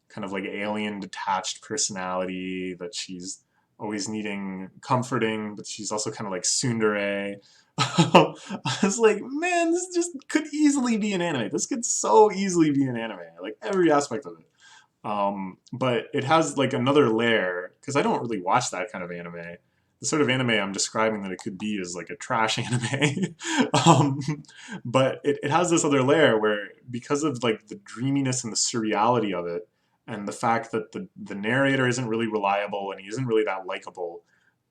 kind of like alien detached personality that she's always needing comforting, but she's also kind of like tsundere. I was like, man, this just could easily be an anime. This could so easily be an anime. Like every aspect of it. But it has like another layer, because I don't really watch that kind of anime. The sort of anime I'm describing that it could be is like a trash anime. um, but it has this other layer where, because of like the dreaminess and the surreality of it, and the fact that the narrator isn't really reliable and he isn't really that likable,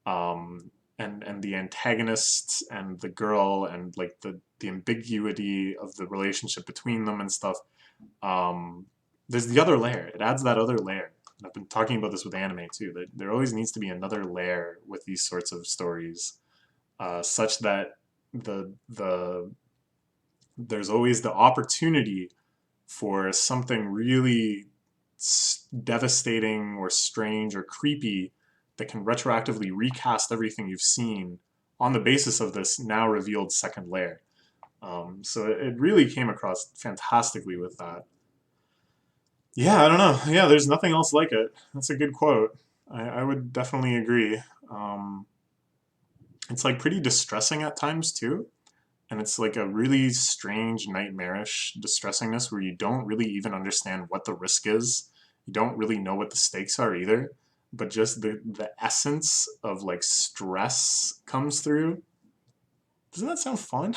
and the antagonists and the girl and like the ambiguity of the relationship between them and stuff, um, there's the other layer. It adds that other layer. And I've been talking about this with anime too, that there always needs to be another layer with these sorts of stories, such that the there's always the opportunity for something really devastating or strange or creepy that can retroactively recast everything you've seen on the basis of this now revealed second layer. So it really came across fantastically with that. Yeah, I don't know. Yeah, there's nothing else like it. That's a good quote. I would definitely agree. Um, it's like pretty distressing at times too. And it's like a really strange, nightmarish distressingness where you don't really even understand what the risk is. You don't really know what the stakes are either. But just the essence of like stress comes through. Doesn't that sound fun?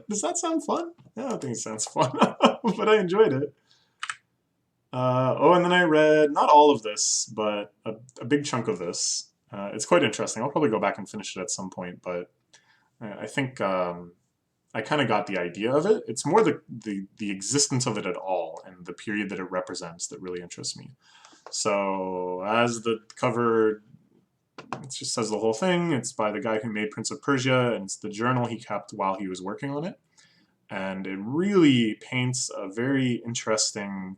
Does that sound fun? I don't think it sounds fun, but I enjoyed it. Oh, and then I read not all of this, but a big chunk of this. It's quite interesting. I'll probably go back and finish it at some point, but I think I kind of got the idea of it. It's more the existence of it at all and the period that it represents that really interests me. So, as the cover, it just says the whole thing. It's by the guy who made Prince of Persia, and it's the journal he kept while he was working on it. And it really paints a very interesting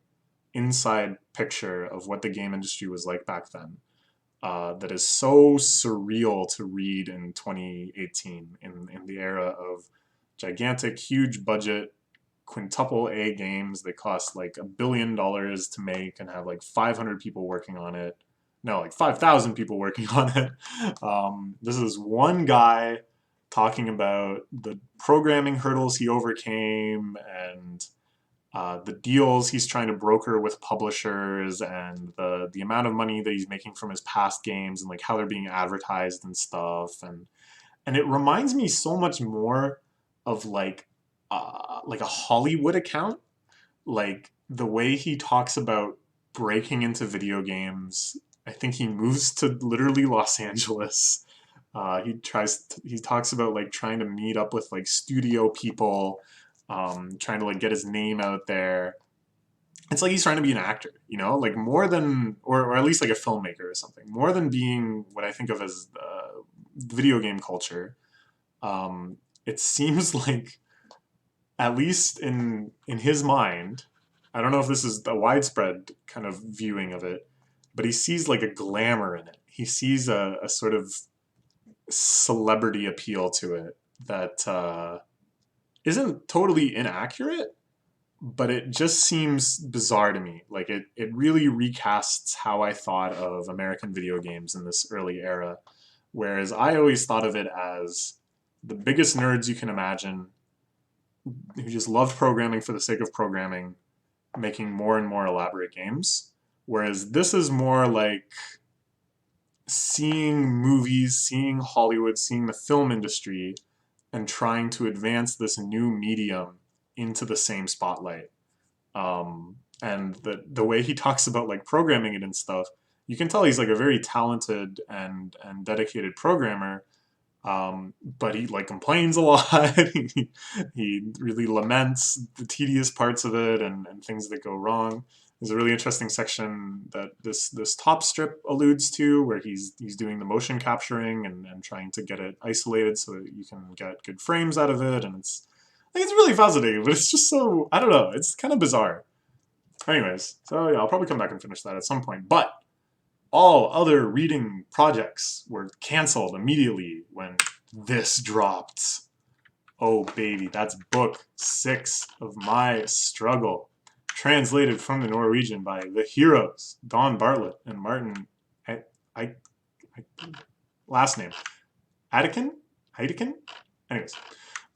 inside picture of what the game industry was like back then. That is so surreal to read in 2018, in the era of gigantic, huge budget, quintuple A games that cost like $1 billion to make and have like 500 people working on it. No, like 5,000 people working on it. This is one guy talking about the programming hurdles he overcame and the deals he's trying to broker with publishers and the amount of money that he's making from his past games and like how they're being advertised and stuff. And it reminds me so much more of like a Hollywood account, like the way he talks about breaking into video games. I think he moves to literally Los Angeles. He talks about like trying to meet up with like studio people, trying to like get his name out there. It's like he's trying to be an actor, you know, like more than, or at least like a filmmaker or something, more than being what I think of as video game culture. It seems like, at least in his mind, I don't know if this is a widespread kind of viewing of it, but he sees like a glamour in it. He sees a sort of celebrity appeal to it that isn't totally inaccurate, but it just seems bizarre to me. Like it really recasts how I thought of American video games in this early era. Whereas I always thought of it as the biggest nerds you can imagine, who just love programming for the sake of programming, making more and more elaborate games. Whereas this is more like seeing movies, seeing Hollywood, seeing the film industry, and trying to advance this new medium into the same spotlight. And the way he talks about like programming it and stuff, you can tell he's like a very talented and dedicated programmer. But he like complains a lot. He really laments the tedious parts of it and things that go wrong. There's a really interesting section that this top strip alludes to, where he's doing the motion capturing and trying to get it isolated so that you can get good frames out of it, and it's really fascinating, but it's just so, I don't know, it's kind of bizarre. Anyways, so yeah, I'll probably come back and finish that at some point. But all other reading projects were canceled immediately when this dropped. Oh baby, that's book 6 of My Struggle, translated from the Norwegian by the heroes Don Bartlett and Martin. I last name Heidekin. Anyways,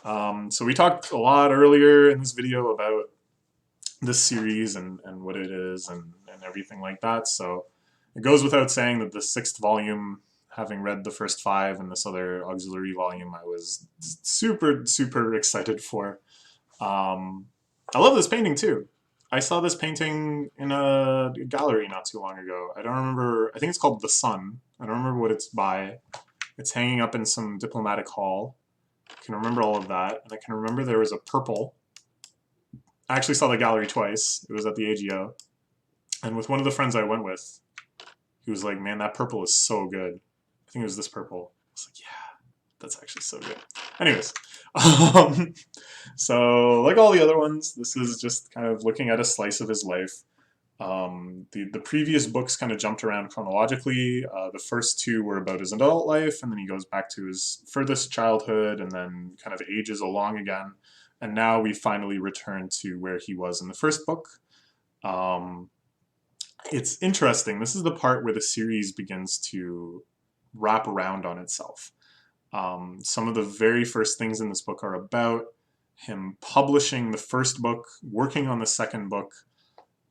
so we talked a lot earlier in this video about this series and what it is and everything like that. So it goes without saying that the 6th volume, having read the first 5 and this other auxiliary volume, I was super, super excited for. I love this painting too. I saw this painting in a gallery not too long ago. I don't remember, I think it's called The Sun. I don't remember what it's by. It's hanging up in some diplomatic hall. I can remember all of that. And I can remember there was a purple. I actually saw the gallery twice. It was at the AGO. And with one of the friends I went with, he was like, man, that purple is so good. I think it was this purple. I was like, yeah, that's actually so good. Anyways, so like all the other ones, this is just kind of looking at a slice of his life. The previous books kind of jumped around chronologically. The first 2 were about his adult life, and then he goes back to his furthest childhood and then kind of ages along again. And now we finally return to where he was in the first book. It's interesting. This is the part where the series begins to wrap around on itself. Some of the very first things in this book are about him publishing the first book, working on the second book,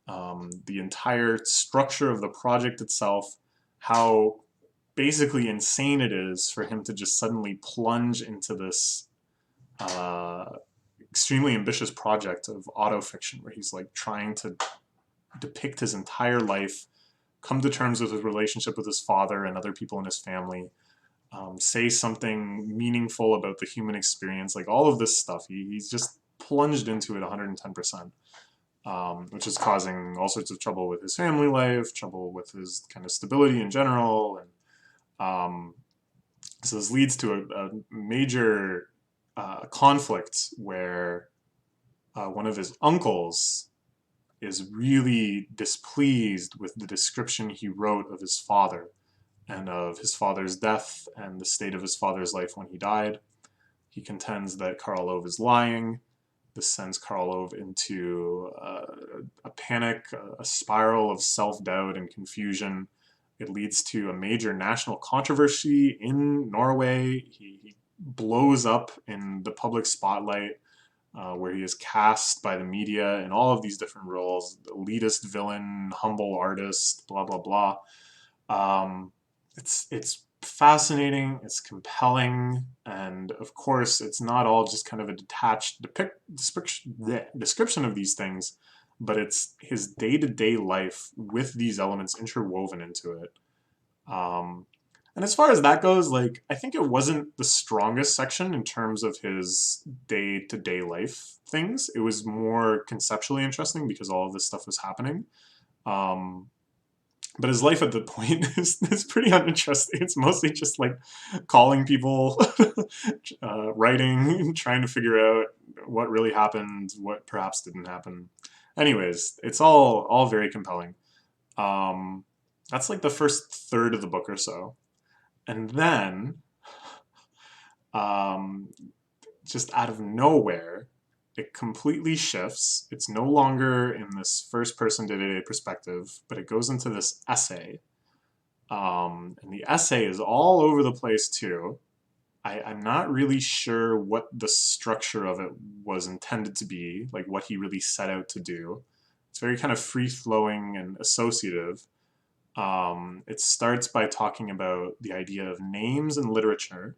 the entire structure of the project itself, how basically insane it is for him to just suddenly plunge into this extremely ambitious project of autofiction, where he's like trying to depict his entire life, come to terms with his relationship with his father and other people in his family, say something meaningful about the human experience, like all of this stuff. He's just plunged into it 110%, which is causing all sorts of trouble with his family life, trouble with his kind of stability in general. And so this leads to a major conflict where one of his uncles is really displeased with the description he wrote of his father and of his father's death and the state of his father's life when he died. He contends that Karl Ove is lying. This sends Karl Ove into a panic, a spiral of self-doubt and confusion. It leads to a major national controversy in Norway. He blows up in the public spotlight, where he is cast by the media in all of these different roles: elitist villain, humble artist, blah blah blah. It's fascinating, it's compelling, and of course it's not all just kind of a detached description of these things, but it's his day-to-day life with these elements interwoven into it. And as far as that goes, like, I think it wasn't the strongest section in terms of his day-to-day life things. It was more conceptually interesting because all of this stuff was happening. But his life at the point is pretty uninteresting. It's mostly just like calling people, writing, trying to figure out what really happened, what perhaps didn't happen. Anyways, it's all very compelling. That's like the first third of the book or so. And then, just out of nowhere, it completely shifts. It's no longer in this first-person day-to-day perspective, but it goes into this essay. And the essay is all over the place too. I'm not really sure what the structure of it was intended to be, like what he really set out to do. It's very kind of free-flowing and associative. It starts by talking about the idea of names in literature.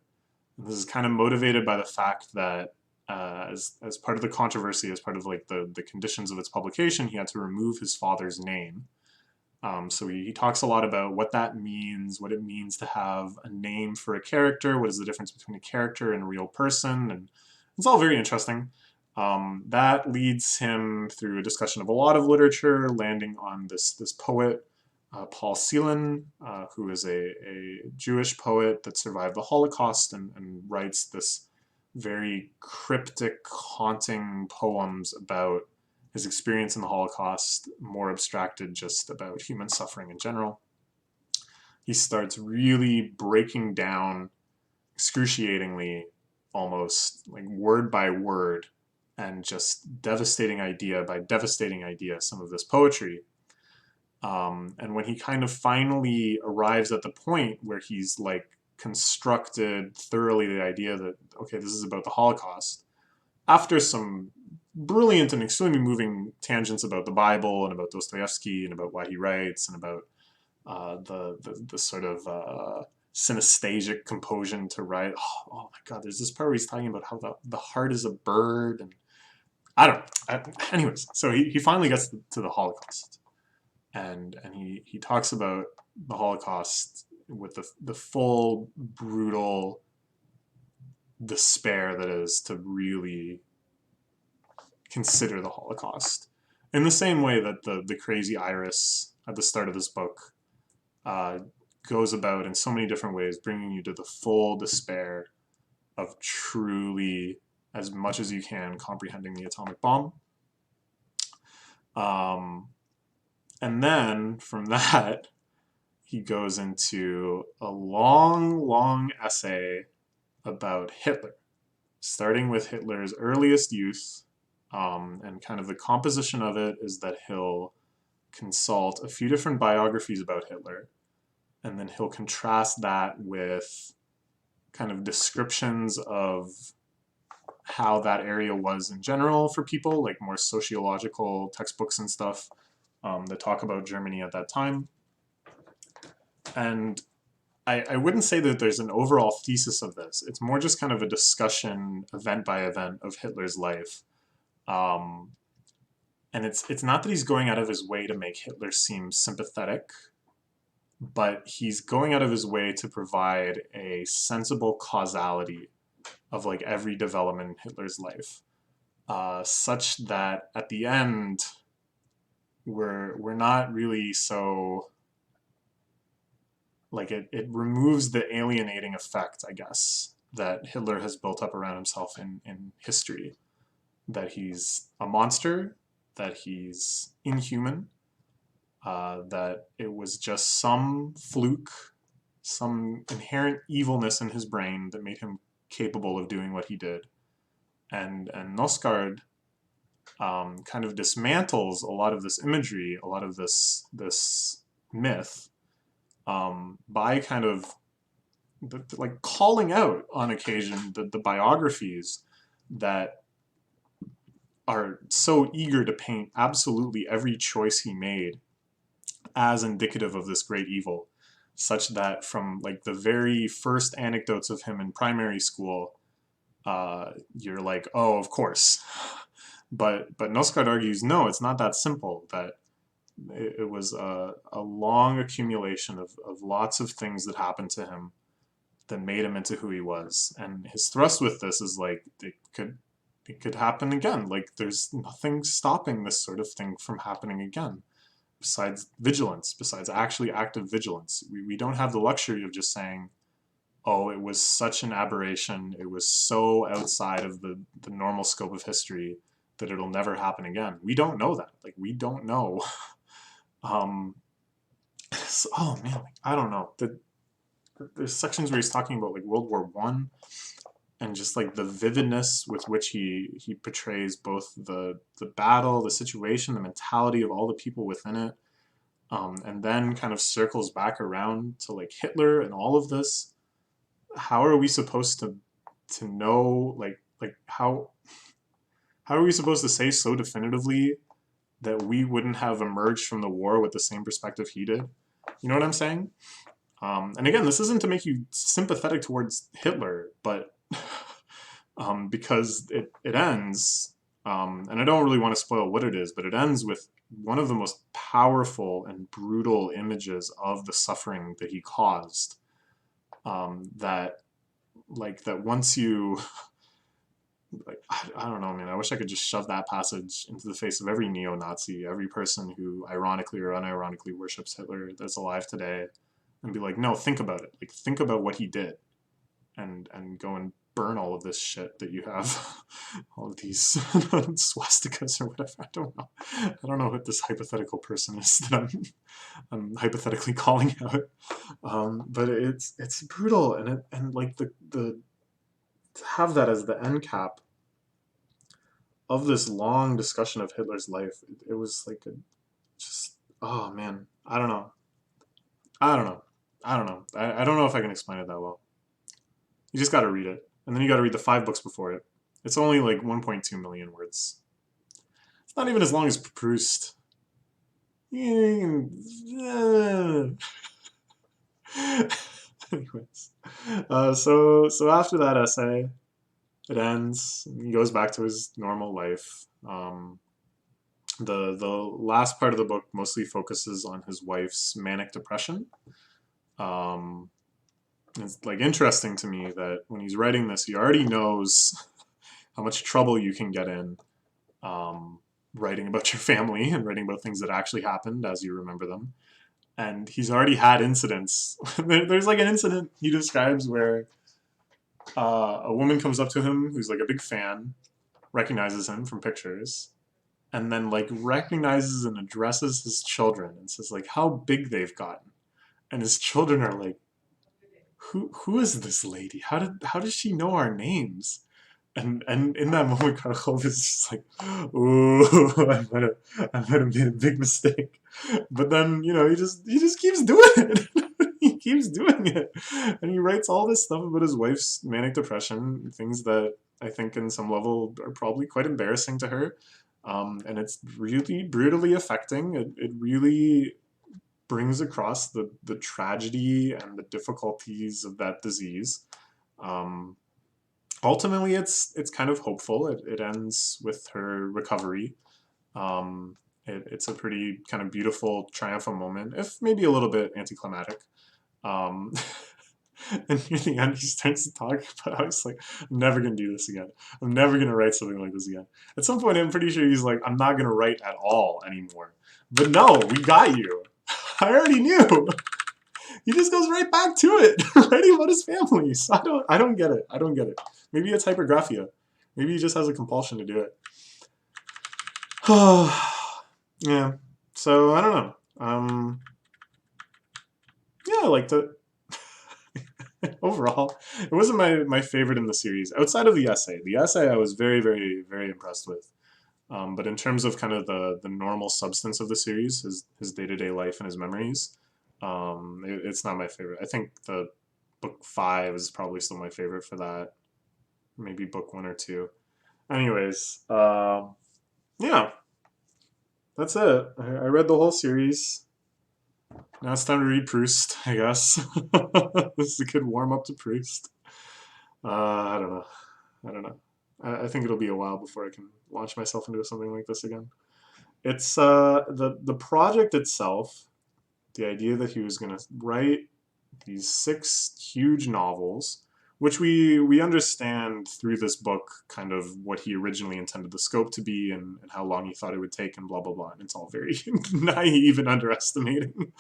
And this is kind of motivated by the fact that as part of the controversy, as part of like the conditions of its publication, he had to remove his father's name. So he talks a lot about what that means, what it means to have a name for a character, what is the difference between a character and a real person, and it's all very interesting. That leads him through a discussion of a lot of literature, landing on this poet, Paul Celan, who is a Jewish poet that survived the Holocaust and writes this very cryptic, haunting poems about his experience in the Holocaust, more abstracted just about human suffering in general. He starts really breaking down excruciatingly, almost like word by word, and just devastating idea by devastating idea, some of this poetry. And when he kind of finally arrives at the point where he's like constructed thoroughly the idea that, okay, this is about the Holocaust, after some brilliant and extremely moving tangents about the Bible and about Dostoevsky and about why he writes and about the sort of synesthetic composition to write. Oh my God, there's this part where he's talking about how the heart is a bird, and I don't know. Anyways, so he finally gets to the Holocaust, and he talks about the Holocaust with the full brutal despair that is to really consider the Holocaust. In the same way that the crazy Iris at the start of this book goes about in so many different ways, bringing you to the full despair of truly, as much as you can, comprehending the atomic bomb. And then from that, he goes into a long, long essay about Hitler, starting with Hitler's earliest youth. And kind of the composition of it is that he'll consult a few different biographies about Hitler, and then he'll contrast that with kind of descriptions of how that area was in general for people, like more sociological textbooks and stuff that talk about Germany at that time. And I wouldn't say that there's an overall thesis of this. It's more just kind of a discussion, event by event, of Hitler's life. And it's not that he's going out of his way to make Hitler seem sympathetic, but he's going out of his way to provide a sensible causality of like every development in Hitler's life, such that at the end we're not really so like it removes the alienating effect, I guess, that Hitler has built up around himself in history. That he's a monster, that he's inhuman, that it was just some fluke, some inherent evilness in his brain that made him capable of doing what he did. And Nosgard kind of dismantles a lot of this imagery, a lot of this myth, by kind of like calling out on occasion the biographies that are so eager to paint absolutely every choice he made as indicative of this great evil, such that from like the very first anecdotes of him in primary school, you're like, oh, of course. But Nosgard argues, no, it's not that simple, that it was a long accumulation of lots of things that happened to him that made him into who he was. And his thrust with this is like, it could happen again. Like, there's nothing stopping this sort of thing from happening again, besides vigilance, besides actually active vigilance. We don't have the luxury of just saying, oh, it was such an aberration, it was so outside of the normal scope of history that it'll never happen again. We don't know that. Like, we don't know. So, oh man, like, I don't know. There's sections where he's talking about like World War I, and just like the vividness with which he portrays both the battle, the situation, the mentality of all the people within it, and then kind of circles back around to like Hitler and all of this. how are we supposed to know, like how are we supposed to say so definitively that we wouldn't have emerged from the war with the same perspective he did? You know what I'm saying? And again, this isn't to make you sympathetic towards Hitler, but because it ends, and I don't really want to spoil what it is, but it ends with one of the most powerful and brutal images of the suffering that he caused. That that once you I don't know, man. I wish I could just shove that passage into the face of every neo-Nazi, every person who ironically or unironically worships Hitler that's alive today, and be like, no, think about it. Like, think about what he did, and go and burn all of this shit that you have, all of these swastikas or whatever. I don't know. I don't know what this hypothetical person is that I'm hypothetically calling out. But it's brutal, and like the to have that as the end cap of this long discussion of Hitler's life, it was like just, oh man, I don't know. I don't know. I don't know. I don't know if I can explain it that well. You just got to read it. And then you got to read the 5 books before it. It's only like 1.2 million words. It's not even as long as Proust. Anyways, so after that essay, it ends. He goes back to his normal life. The last part of the book mostly focuses on his wife's manic depression. Um, it's like interesting to me that when he's writing this, he already knows how much trouble you can get in writing about your family and writing about things that actually happened as you remember them. And he's already had incidents. There's like an incident he describes where a woman comes up to him who's like a big fan, recognizes him from pictures, and then like recognizes and addresses his children and says like how big they've gotten. And his children are like, who is this lady? How does she know our names? And in that moment, Karakhov is just like, ooh, I might have made a big mistake. But then, he just keeps doing it. He keeps doing it. And he writes all this stuff about his wife's manic depression, things that I think in some level are probably quite embarrassing to her. And it's really brutally affecting. It really brings across the tragedy and the difficulties of that disease. Um, Ultimately, it's kind of hopeful. It ends with her recovery. It's a pretty kind of beautiful, triumphant moment, if maybe a little bit anticlimactic. Um, and near the end, he starts to talk about how he's like, I'm never going to do this again. I'm never going to write something like this again. At some point, I'm pretty sure he's like, I'm not going to write at all anymore. But no, we got you. I already knew. He just goes right back to it, writing about his family. So I don't get it. I don't get it. Maybe it's hypergraphia. Maybe he just has a compulsion to do it. Yeah. So I don't know. Yeah, I liked it. Overall, it wasn't my favorite in the series outside of the essay. The essay I was very, very, very impressed with. But in terms of kind of the normal substance of the series, his day-to-day life and his memories, it's not my favorite. I think the book 5 is probably still my favorite for that. Maybe book 1 or 2. Anyways, yeah, that's it. I read the whole series. Now it's time to read Proust, I guess. This is a good warm up to Proust. I don't know. I don't know. I think it'll be a while before I can launch myself into something like this again. It's the project itself. The idea that he was going to write these 6 huge novels, which we understand through this book kind of what he originally intended the scope to be and how long he thought it would take and blah, blah, blah. And it's all very naive and underestimating.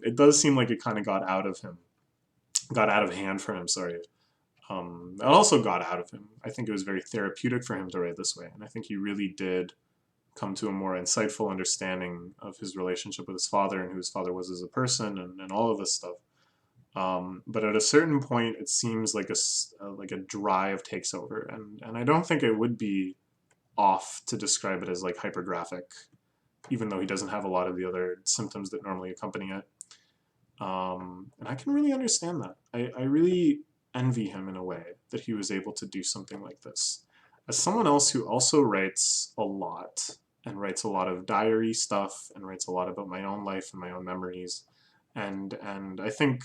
It does seem like it kind of got out of hand for him, sorry. It also got out of him. I think it was very therapeutic for him to write this way. And I think he really did come to a more insightful understanding of his relationship with his father and who his father was as a person and all of this stuff. But at a certain point, it seems like a drive takes over, and I don't think it would be off to describe it as like hypergraphic, even though he doesn't have a lot of the other symptoms that normally accompany it. And I can really understand that. I really envy him in a way that he was able to do something like this. As someone else who also writes a lot, and writes a lot of diary stuff, and writes a lot about my own life and my own memories, and I think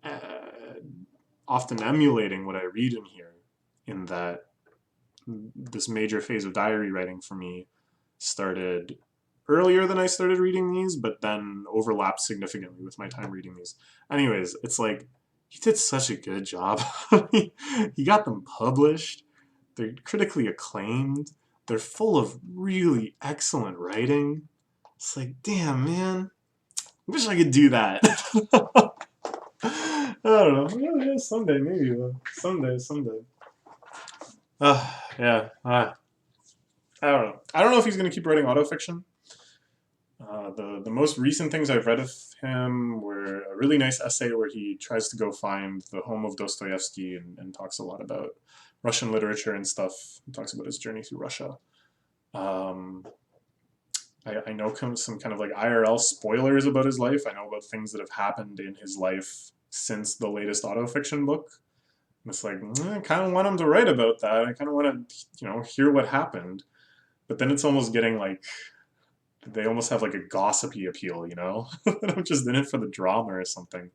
uh, often emulating what I read in here, in that this major phase of diary writing for me started earlier than I started reading these, but then overlapped significantly with my time reading these. Anyways, it's like, he did such a good job. He got them published. They're critically acclaimed. They're full of really excellent writing. It's like, damn, man. I wish I could do that. I don't know. Yeah, someday, maybe. Someday. Yeah. I don't know. I don't know if he's going to keep writing autofiction. The most recent things I've read of him were a really nice essay where he tries to go find the home of Dostoevsky and talks a lot about Russian literature and stuff. He talks about his journey through Russia. I know some kind of like IRL spoilers about his life. I know about things that have happened in his life since the latest autofiction book. And it's like, I kind of want him to write about that. I kind of want to, hear what happened. But then it's almost getting like, they almost have like a gossipy appeal, I'm just in it for the drama or something.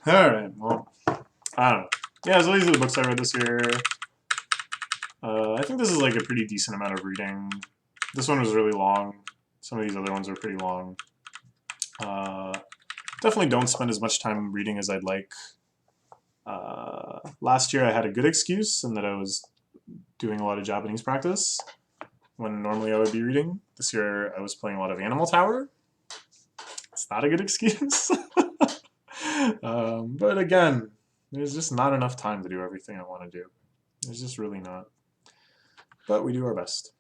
Alright, well, I don't know. Yeah, so these are the books I read this year. I think this is like a pretty decent amount of reading. This one was really long. Some of these other ones are pretty long. Definitely don't spend as much time reading as I'd like. Last year I had a good excuse in that I was doing a lot of Japanese practice when normally I would be reading. This year I was playing a lot of Animal Tower. It's not a good excuse. But again, there's just not enough time to do everything I want to do. There's just really not. But we do our best.